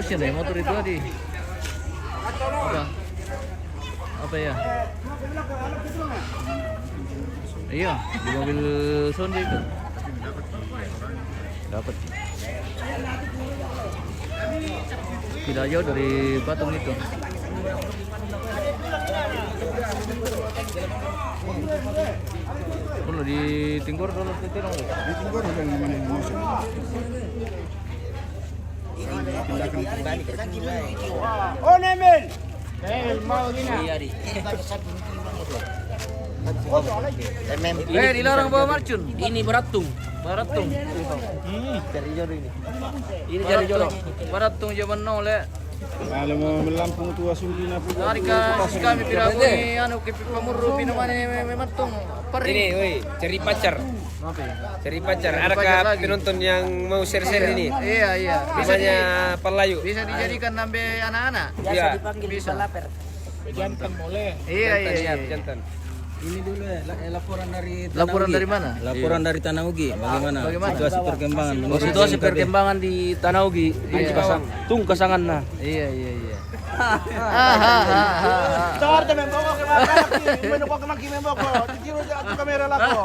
harusnya deh motor itu tadi. Apa ya? Iya, di mobil Sonde itu. Dapat. Tidak jauh dari patung itu. Perlu ditinggur dulu itu dong. Ditinggur dan namanya musim. Oh Nemel. Mau gini. Dilarang bawa marcun. Ini beratung. Baratung. Cari jodoh ini. Ini jari jolok. Baratung zaman now le. Kalau mau melampung tua sulina pun. Harika kami tidak boleh anu ke pamuru minuman memantung. Ini, woi, cari pacar. Apa ya? Cari pacar. Cari Adakah pacar lagi. penonton yang mau share-share ini? Iya. Namanya Pelayu. Bisa dijadikan nambe anak-anak. Iya. Bisa. Jantan boleh. Iya. Jantan. Ini dulu ya laporan dari Laporan dari mana? Laporan dari Tanah Ugi. Bagaimana? Bagaimana? Situasi perkembangan. Situasi perkembangan di Tanah Ugi. Iya. Tung kasangan nah. Iya. Tor temen bawa ke mana? Menu kok kemaki memboko. Dikira jatuh kamera lako.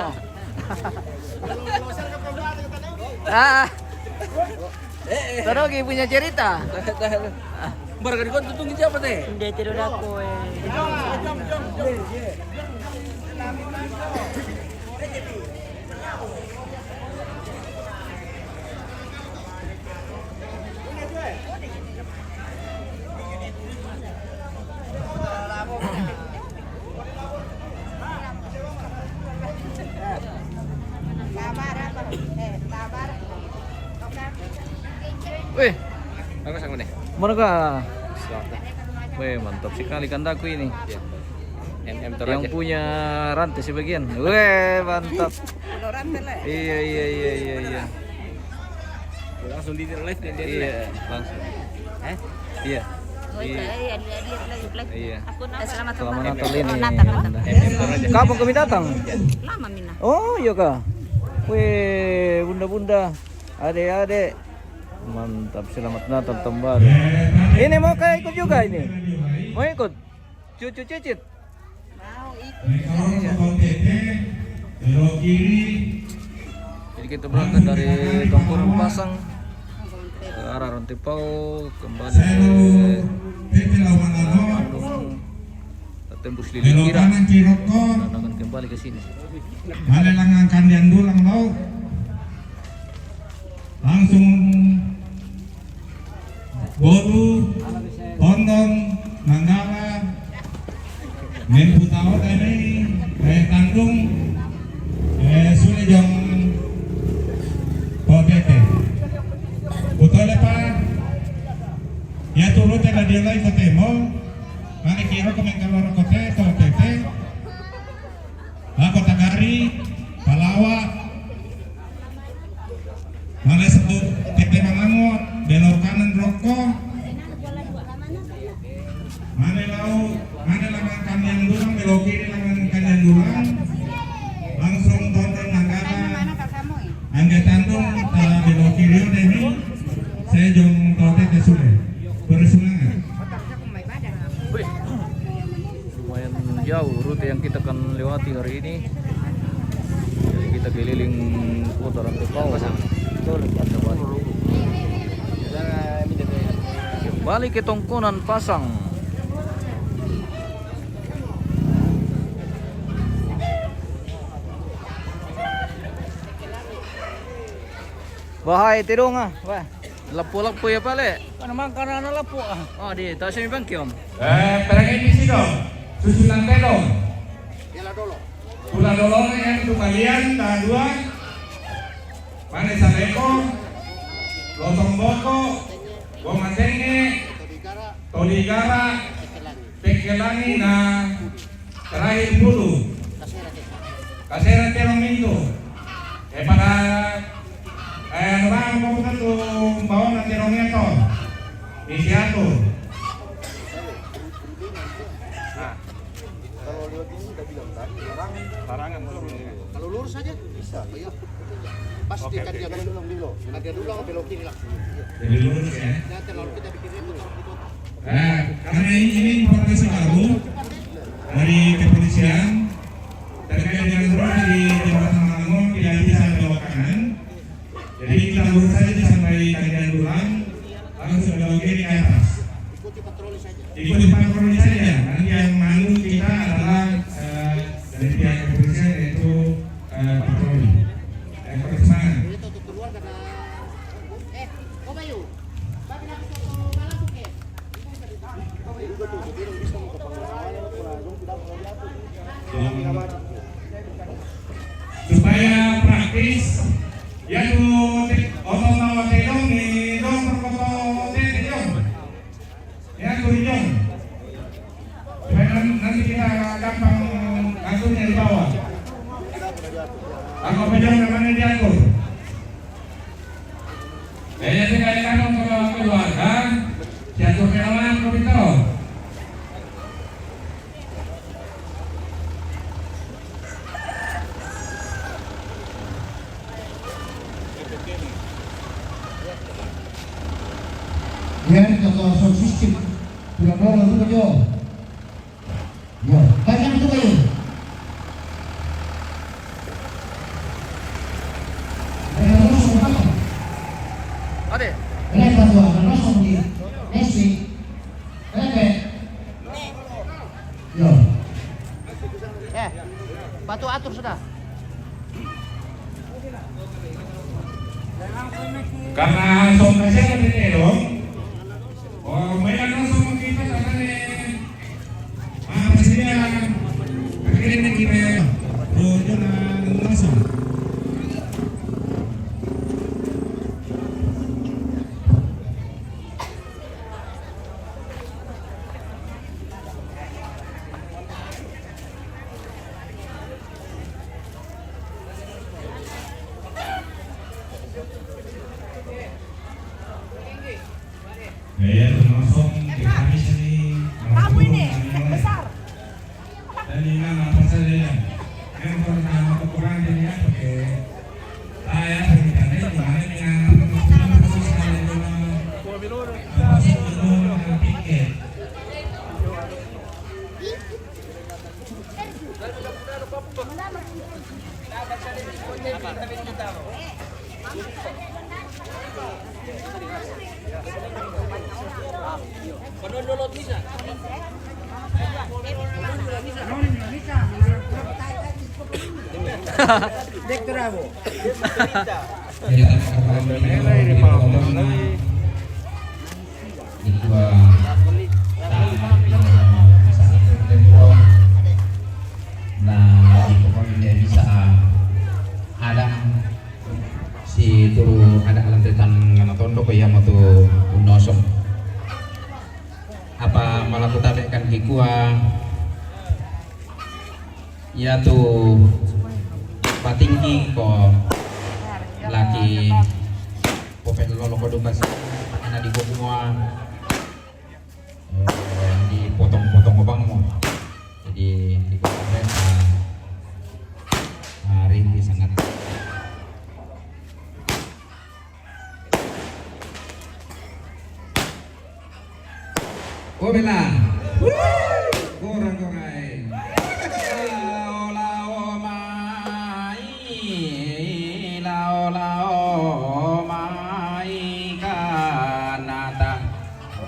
Tarogi punya cerita. Barang di kontu tunggu siapa teh? Wih, Aku sang mana? mana kah? Wih, mantap sekali kandaku ini. MM Yang punya rantai sebagian. Wih, mantap. Iya. Langsung di live dan Iya, langsung. Iya. Iya. Selamat Selamat Natal ini. Kapan kami datang? Lama Mina. Oh, iya kah? Wih, bunda-bunda, adek-adek. Mantap, selamat Natal tahun baru. Ini mau kayak ikut juga ini? Mau ikut? Cucu Cicit? Belok kiri. Jadi kita berangkat dari Tongkurun Pasang ke arah Rontipau, kembali ke Bandung, tembus Belok Lilikira, kanan Ciroko. dan akan kembali ke sini. Mana langan kandian dulang tau. Langsung Bolu, Pondong, Nanggala, Menputao tadi, Tantung, Sulejong, Potete. Putole pa, ya turut ada dia lagi ke Temo, mana kira kemenkalor kote, Potete, Kota Gari, Palawa, mana sebut Tete Mangangot, belok kanan Rokok, mana langan kandian dulang, belok kiri langan kandian dulang, langsung tonton Nanggala, Angge Tantung, belok kiri Demi, saya jong Tete Sule, bersemangat. Lumayan jauh rute yang kita akan lewati hari ini. Jadi kita keliling kota Rontipau. Kembali ke Tongkonan Pasang. Bahaya tidung ah, wah. Lapu-lapu ya pale. Naman karena lapo ah. Oh di, tahu sih bang kiom. Perang ini sih dong, susunan telong. Pula dolong yang itu kalian, tahun dua. Mana Saleko, Lotong Boko, Gomasenge, Todigara, Pekelangi, nah terakhir dulu. Kaseran terong itu. Pada orang kamu tuh bawa nanti terongnya toh. Isiatur. Kalau lewat ini udah bilang tadi orang larangan kalau lurus aja. Bisa, ya. Pasti kan dia belum dulu. Ada dulu aku belok kiri lah. Jadi lurus ya. Dan terlalu kita bikinnya itu. Nah, karena ini informasi baru dari kepolisian terkait dengan lurus di Jembatan Langon tidak bisa belok kanan. Jadi kita lurus saja sampai kajian ulang, langsung belok kiri ke atas. Ikuti patroli saja. Ikuti patroli saja. Nanti yang malu kita adalah dari pihak kepolisian yaitu patroli. Semangat. Itu untuk keluar karena kau Bayu. Bagi nak satu malam tuh ke. Kau Bayu betul. Jadi bisa mau ke pengawasan kurang tidak boleh supaya praktis yaitu otomatis telong di dong perkoto telong ya kurijong supaya nanti kita gampang aturnya di bawah. Aku pejong namanya diatur. Jadi sekali kamu keluarga diatur kenalan komito. Ya, kalau sound system sudah dorong itu jo. Yo, banyak itu kayu. Ade. Ini satu akan langsung di nasi. Yo. Batu atur sudah. Karena somasi kan ini dong. Oh, banyak langsung kita karena presiden akhirnya kita jangan langsung. Ya, langsung kita bisa nih. Kamu ini besar. Dan ini apa saja yang pertama kekurangan ini ya pakai saya berbicara di mana dengan proses kalian dengan tiket. Penondolot bisa. Dektor aku. Nah, dia bisa ada si turu ada alantetan ngana tondo ko yama tu unosong apa malah kutabekkan kikua ya tu patinggi ko laki popet lolo ko dukas ana di semua dipotong-potong obang mo jadi di kemarin hari ini sangat oh bela gorang-gorai lao mai kanata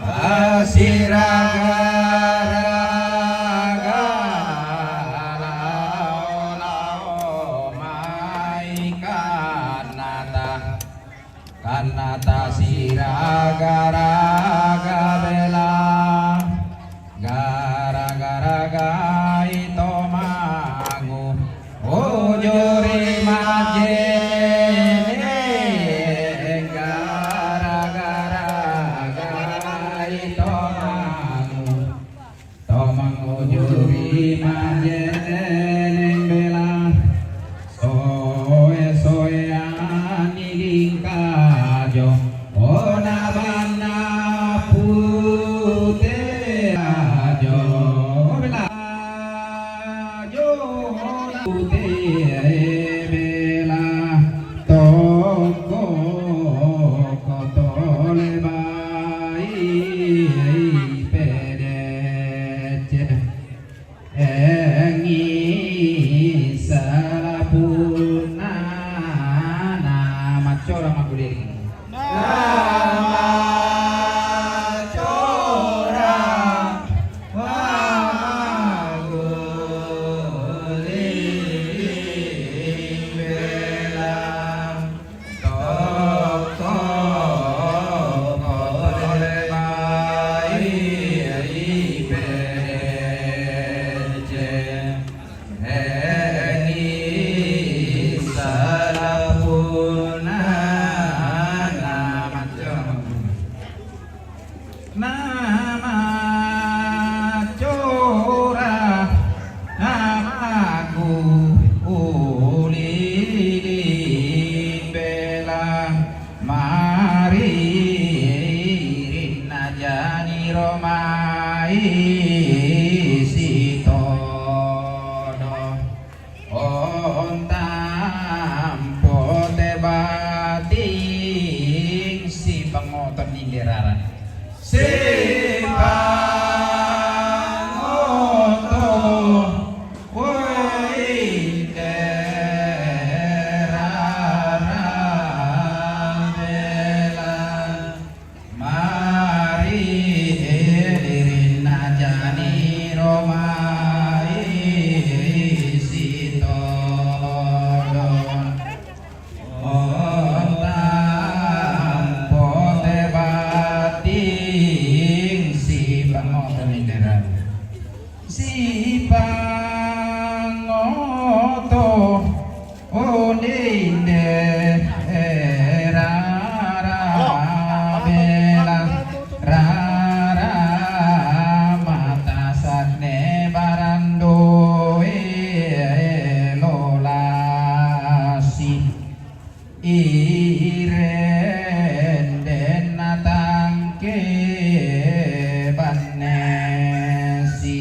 asiraga lao mai kanata siraga bela gara-gara ito mangu ujuri majene gara-gara ito mangu ujuri majene bela soe aniging kajo ona bana putih ajo bela jo putih bela sitodo ontampo tebating si pangoton indiraran si pangoton woi deraran bela mari dirin ajani romai sitodon ontam pote bating si pangoton inderan si pangoto oninde rara bela rara mata satne barando lolasi iren den natangke banesi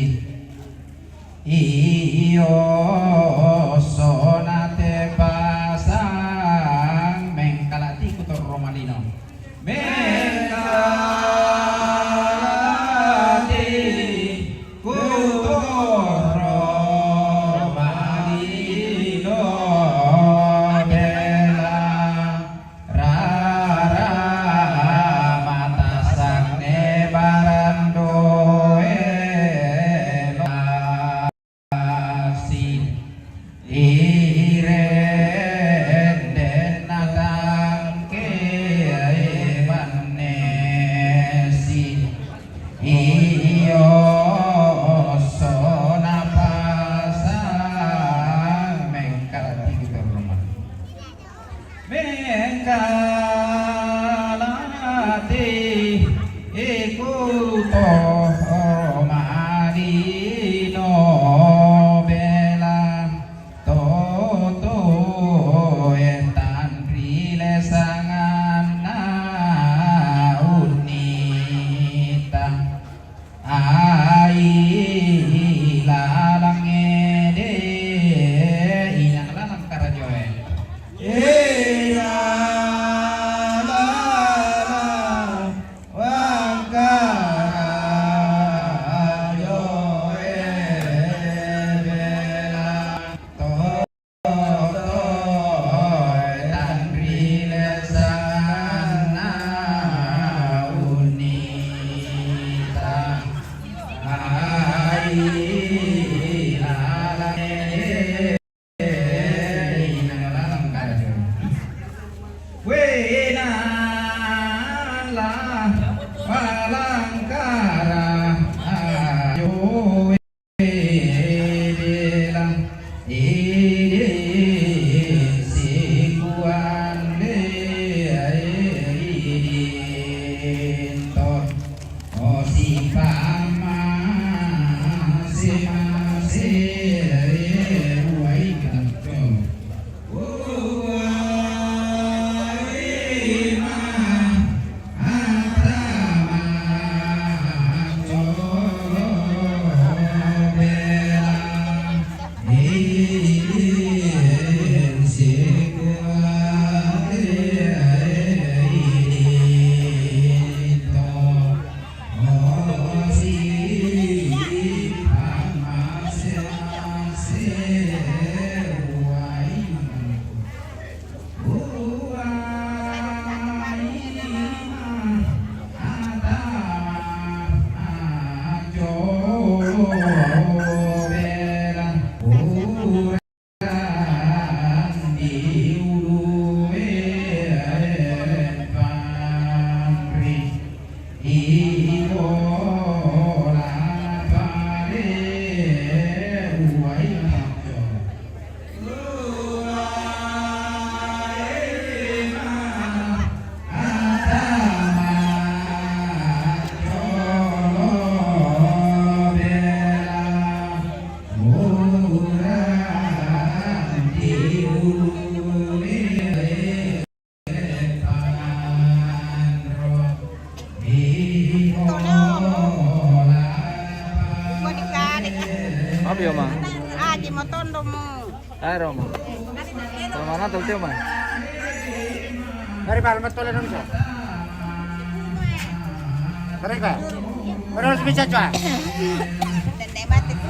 Tio mah. Ah, di motondo mo. Aero mah. Mana tuh Tio mah? Mari Pak, betul dong, so. Mari Pak. Harus bisa coba. Tende mati ko.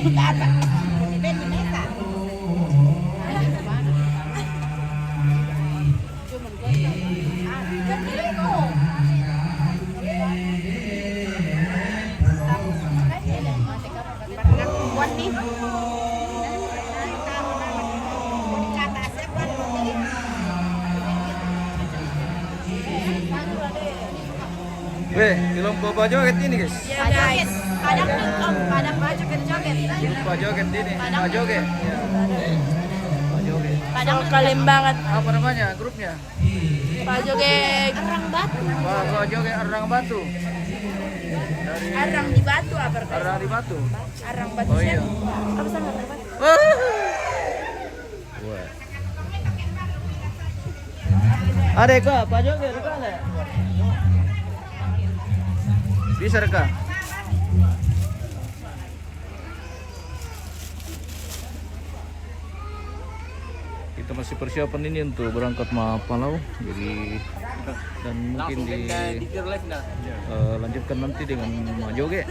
Tata. Di meta. Buat nih. Weh, film Bapak joget ini guys. Ya guys, kadang baju joget. Bapak joget ini, Bapak joget. Ya. Bapak joget. Kadang kalimbangan. Apa namanya grupnya? Pak joget arang batu. Bapak joget Arang Batu. Arang di batu apa? Arang di Batu. Arang batu. Oh iya. Apa sama arang batu? Wah. Ada kah? Pak joget ada nggak? Bisa reka? Kita masih persiapan ini untuk berangkat Mapalau, jadi dan mungkin lanjutkan nanti dengan Majoge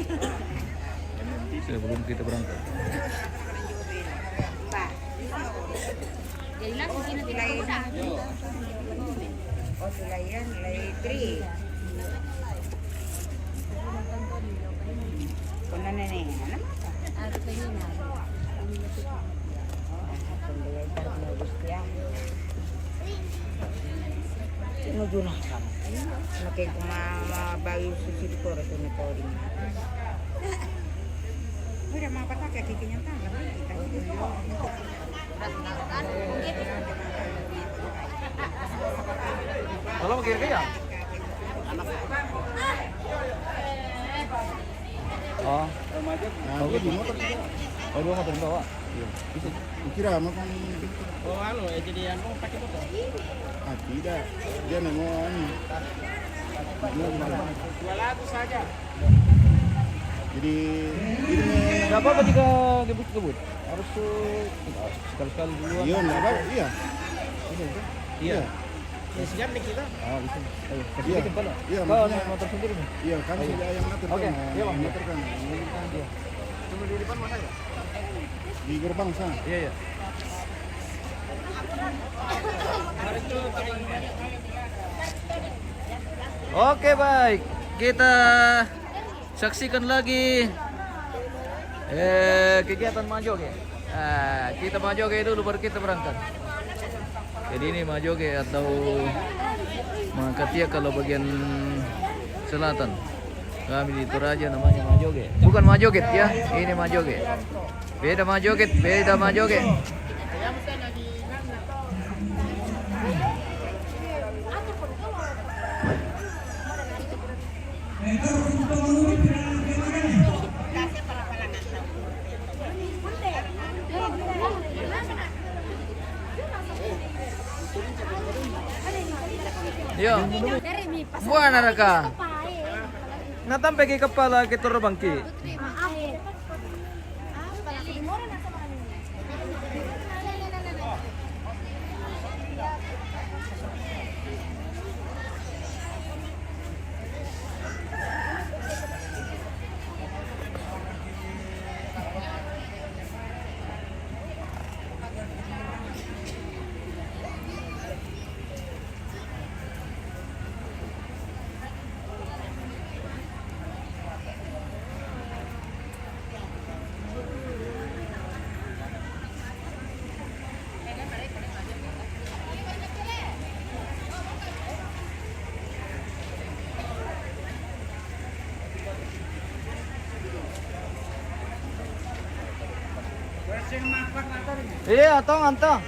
sebelum kita berangkat. Makin bayi susi di kore tu nekori. Udah mau apa tak kikinya tangan kita. Kalau mau kira-kira? Oh, Nah, di motor juga. oh dua motor bawa. Bisa kira makan. Oh, anu ya jadi anu pakai motor. Ah, tidak. Dia nengok ini. Dua lagu saja. Jadi ini Gak apa-apa jika gebut-gebut. Harus sekali-sekali dulu. iya enggak apa? Iya. Iya. Ya siap nih kita. Ah, bisa. Ayo, kasih Iya. dikit pala. Iya, Kau maksudnya- naik motor sendiri nih. Iya, kan Ayo. sudah yang ngatur. Oke, kan, iya, yang Bang. ngatur kan. Iya. Tunggu di depan mana ya? Di gerbang sana. Iya, iya. Oke, baik. Kita saksikan lagi kegiatan Majoge. Kita Majoge dulu baru kita berangkat. Jadi ini Majoge atau Makatia kalau bagian selatan. Kami di Toraja namanya Majoge. Bukan Majoget ya, ini Majoge. Beda Majoget, beda Majoge. Yo, buana raka. Natampe kay kepala kita bangki. Iya, atong antong.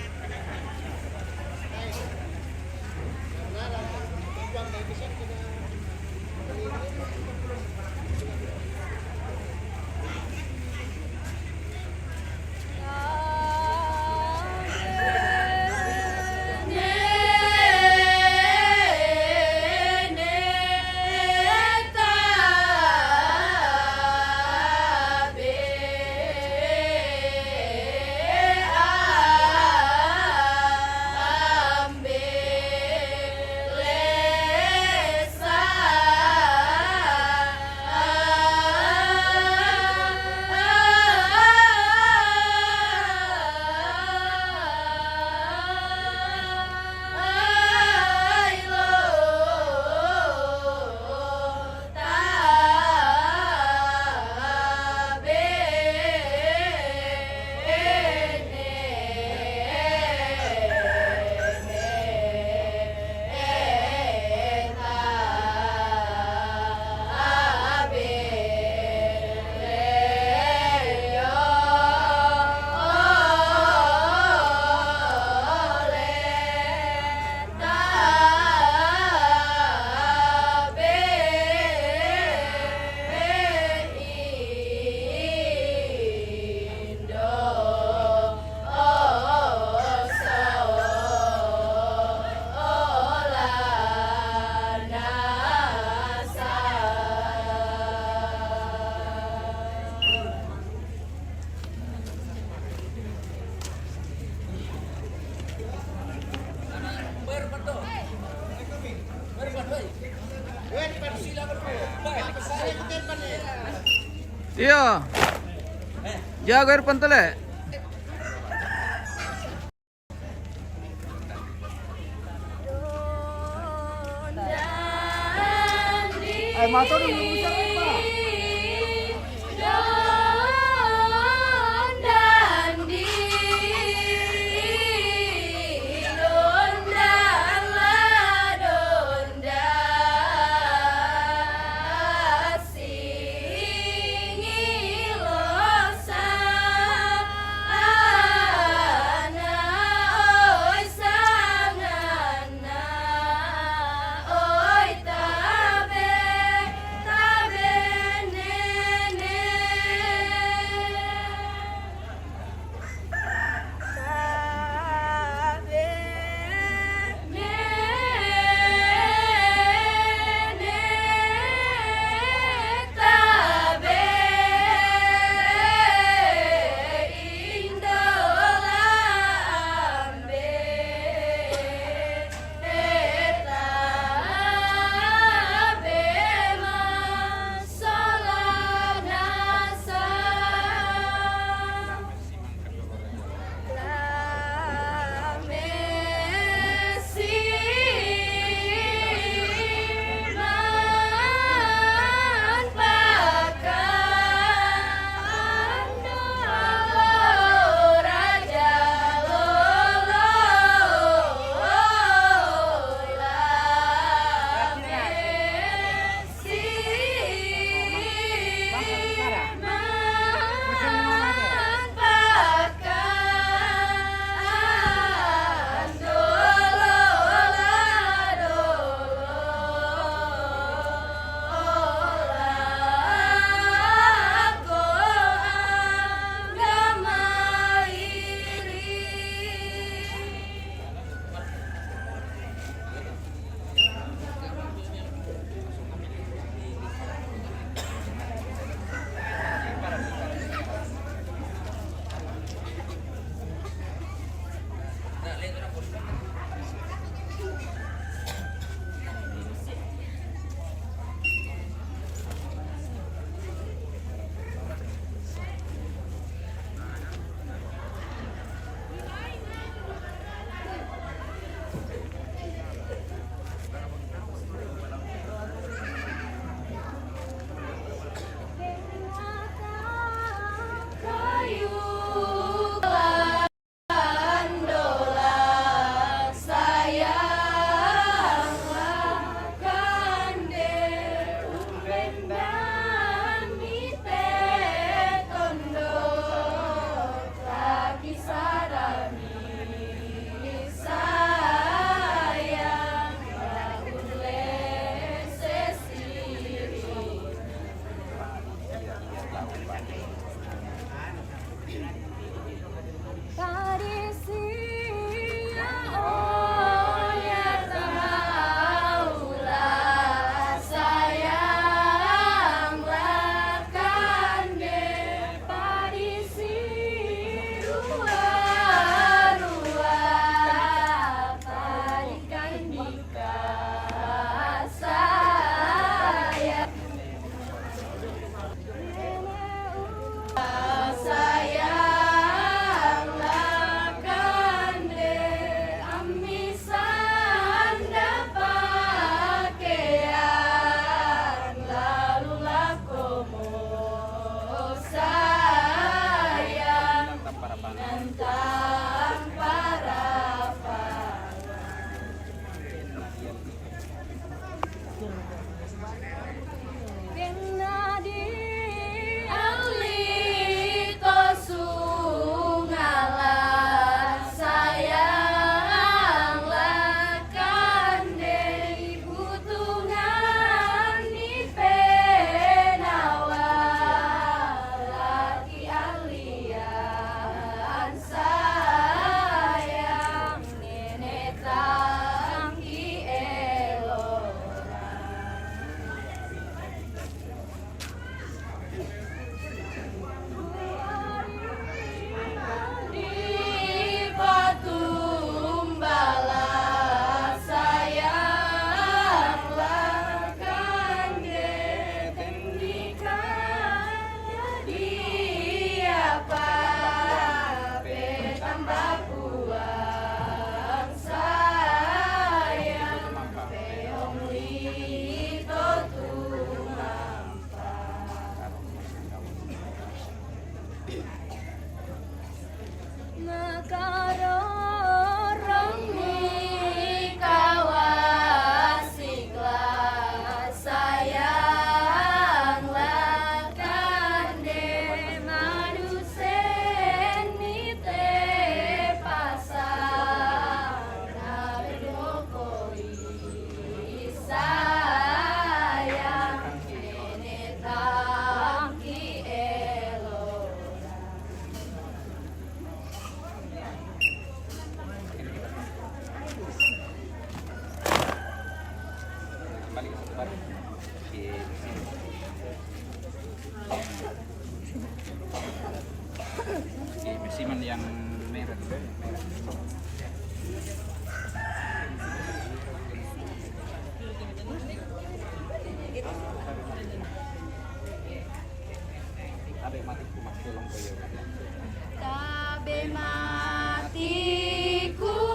Iya. Jago air pantele. Ay, motor dulu bisa apa? Tabe mati ku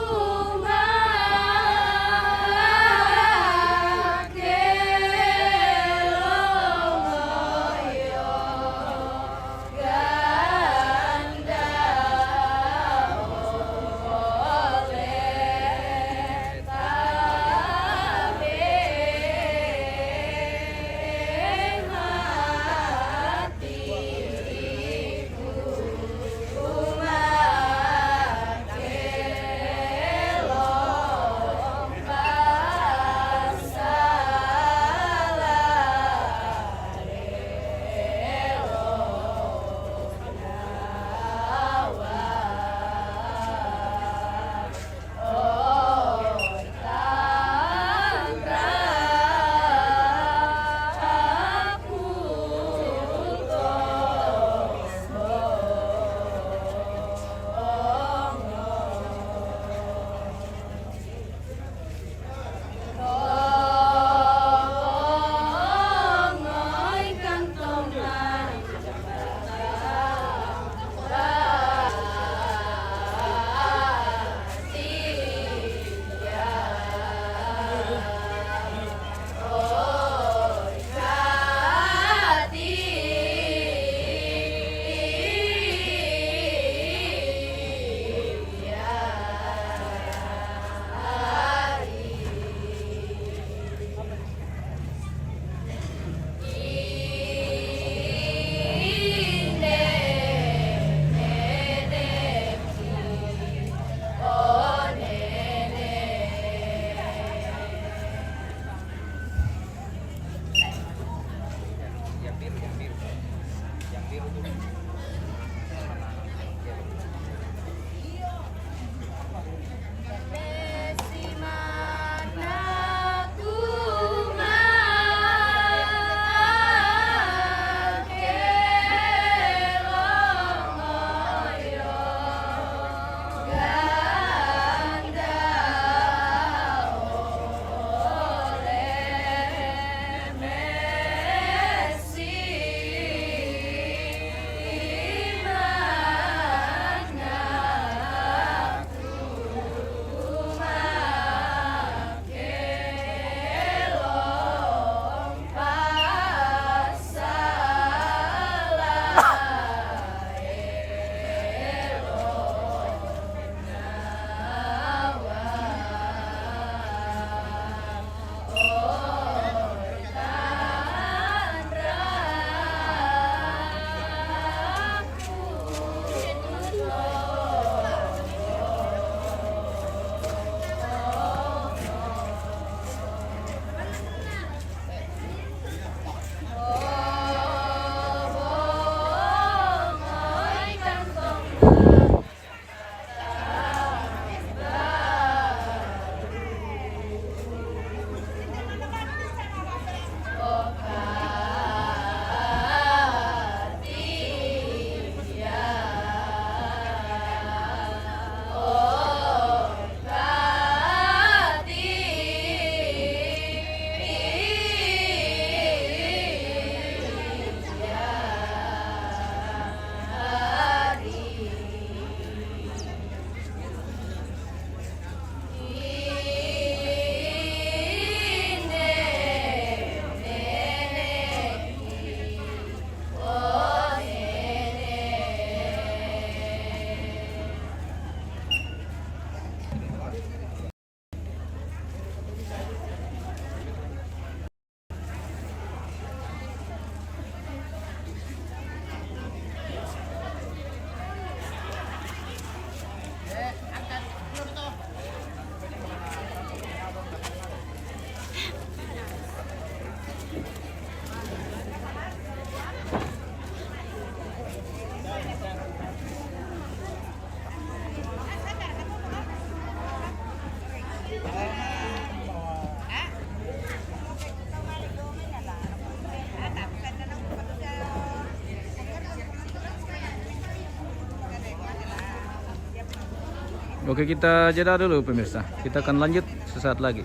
Oke, kita jeda dulu pemirsa. Kita akan lanjut sesaat lagi.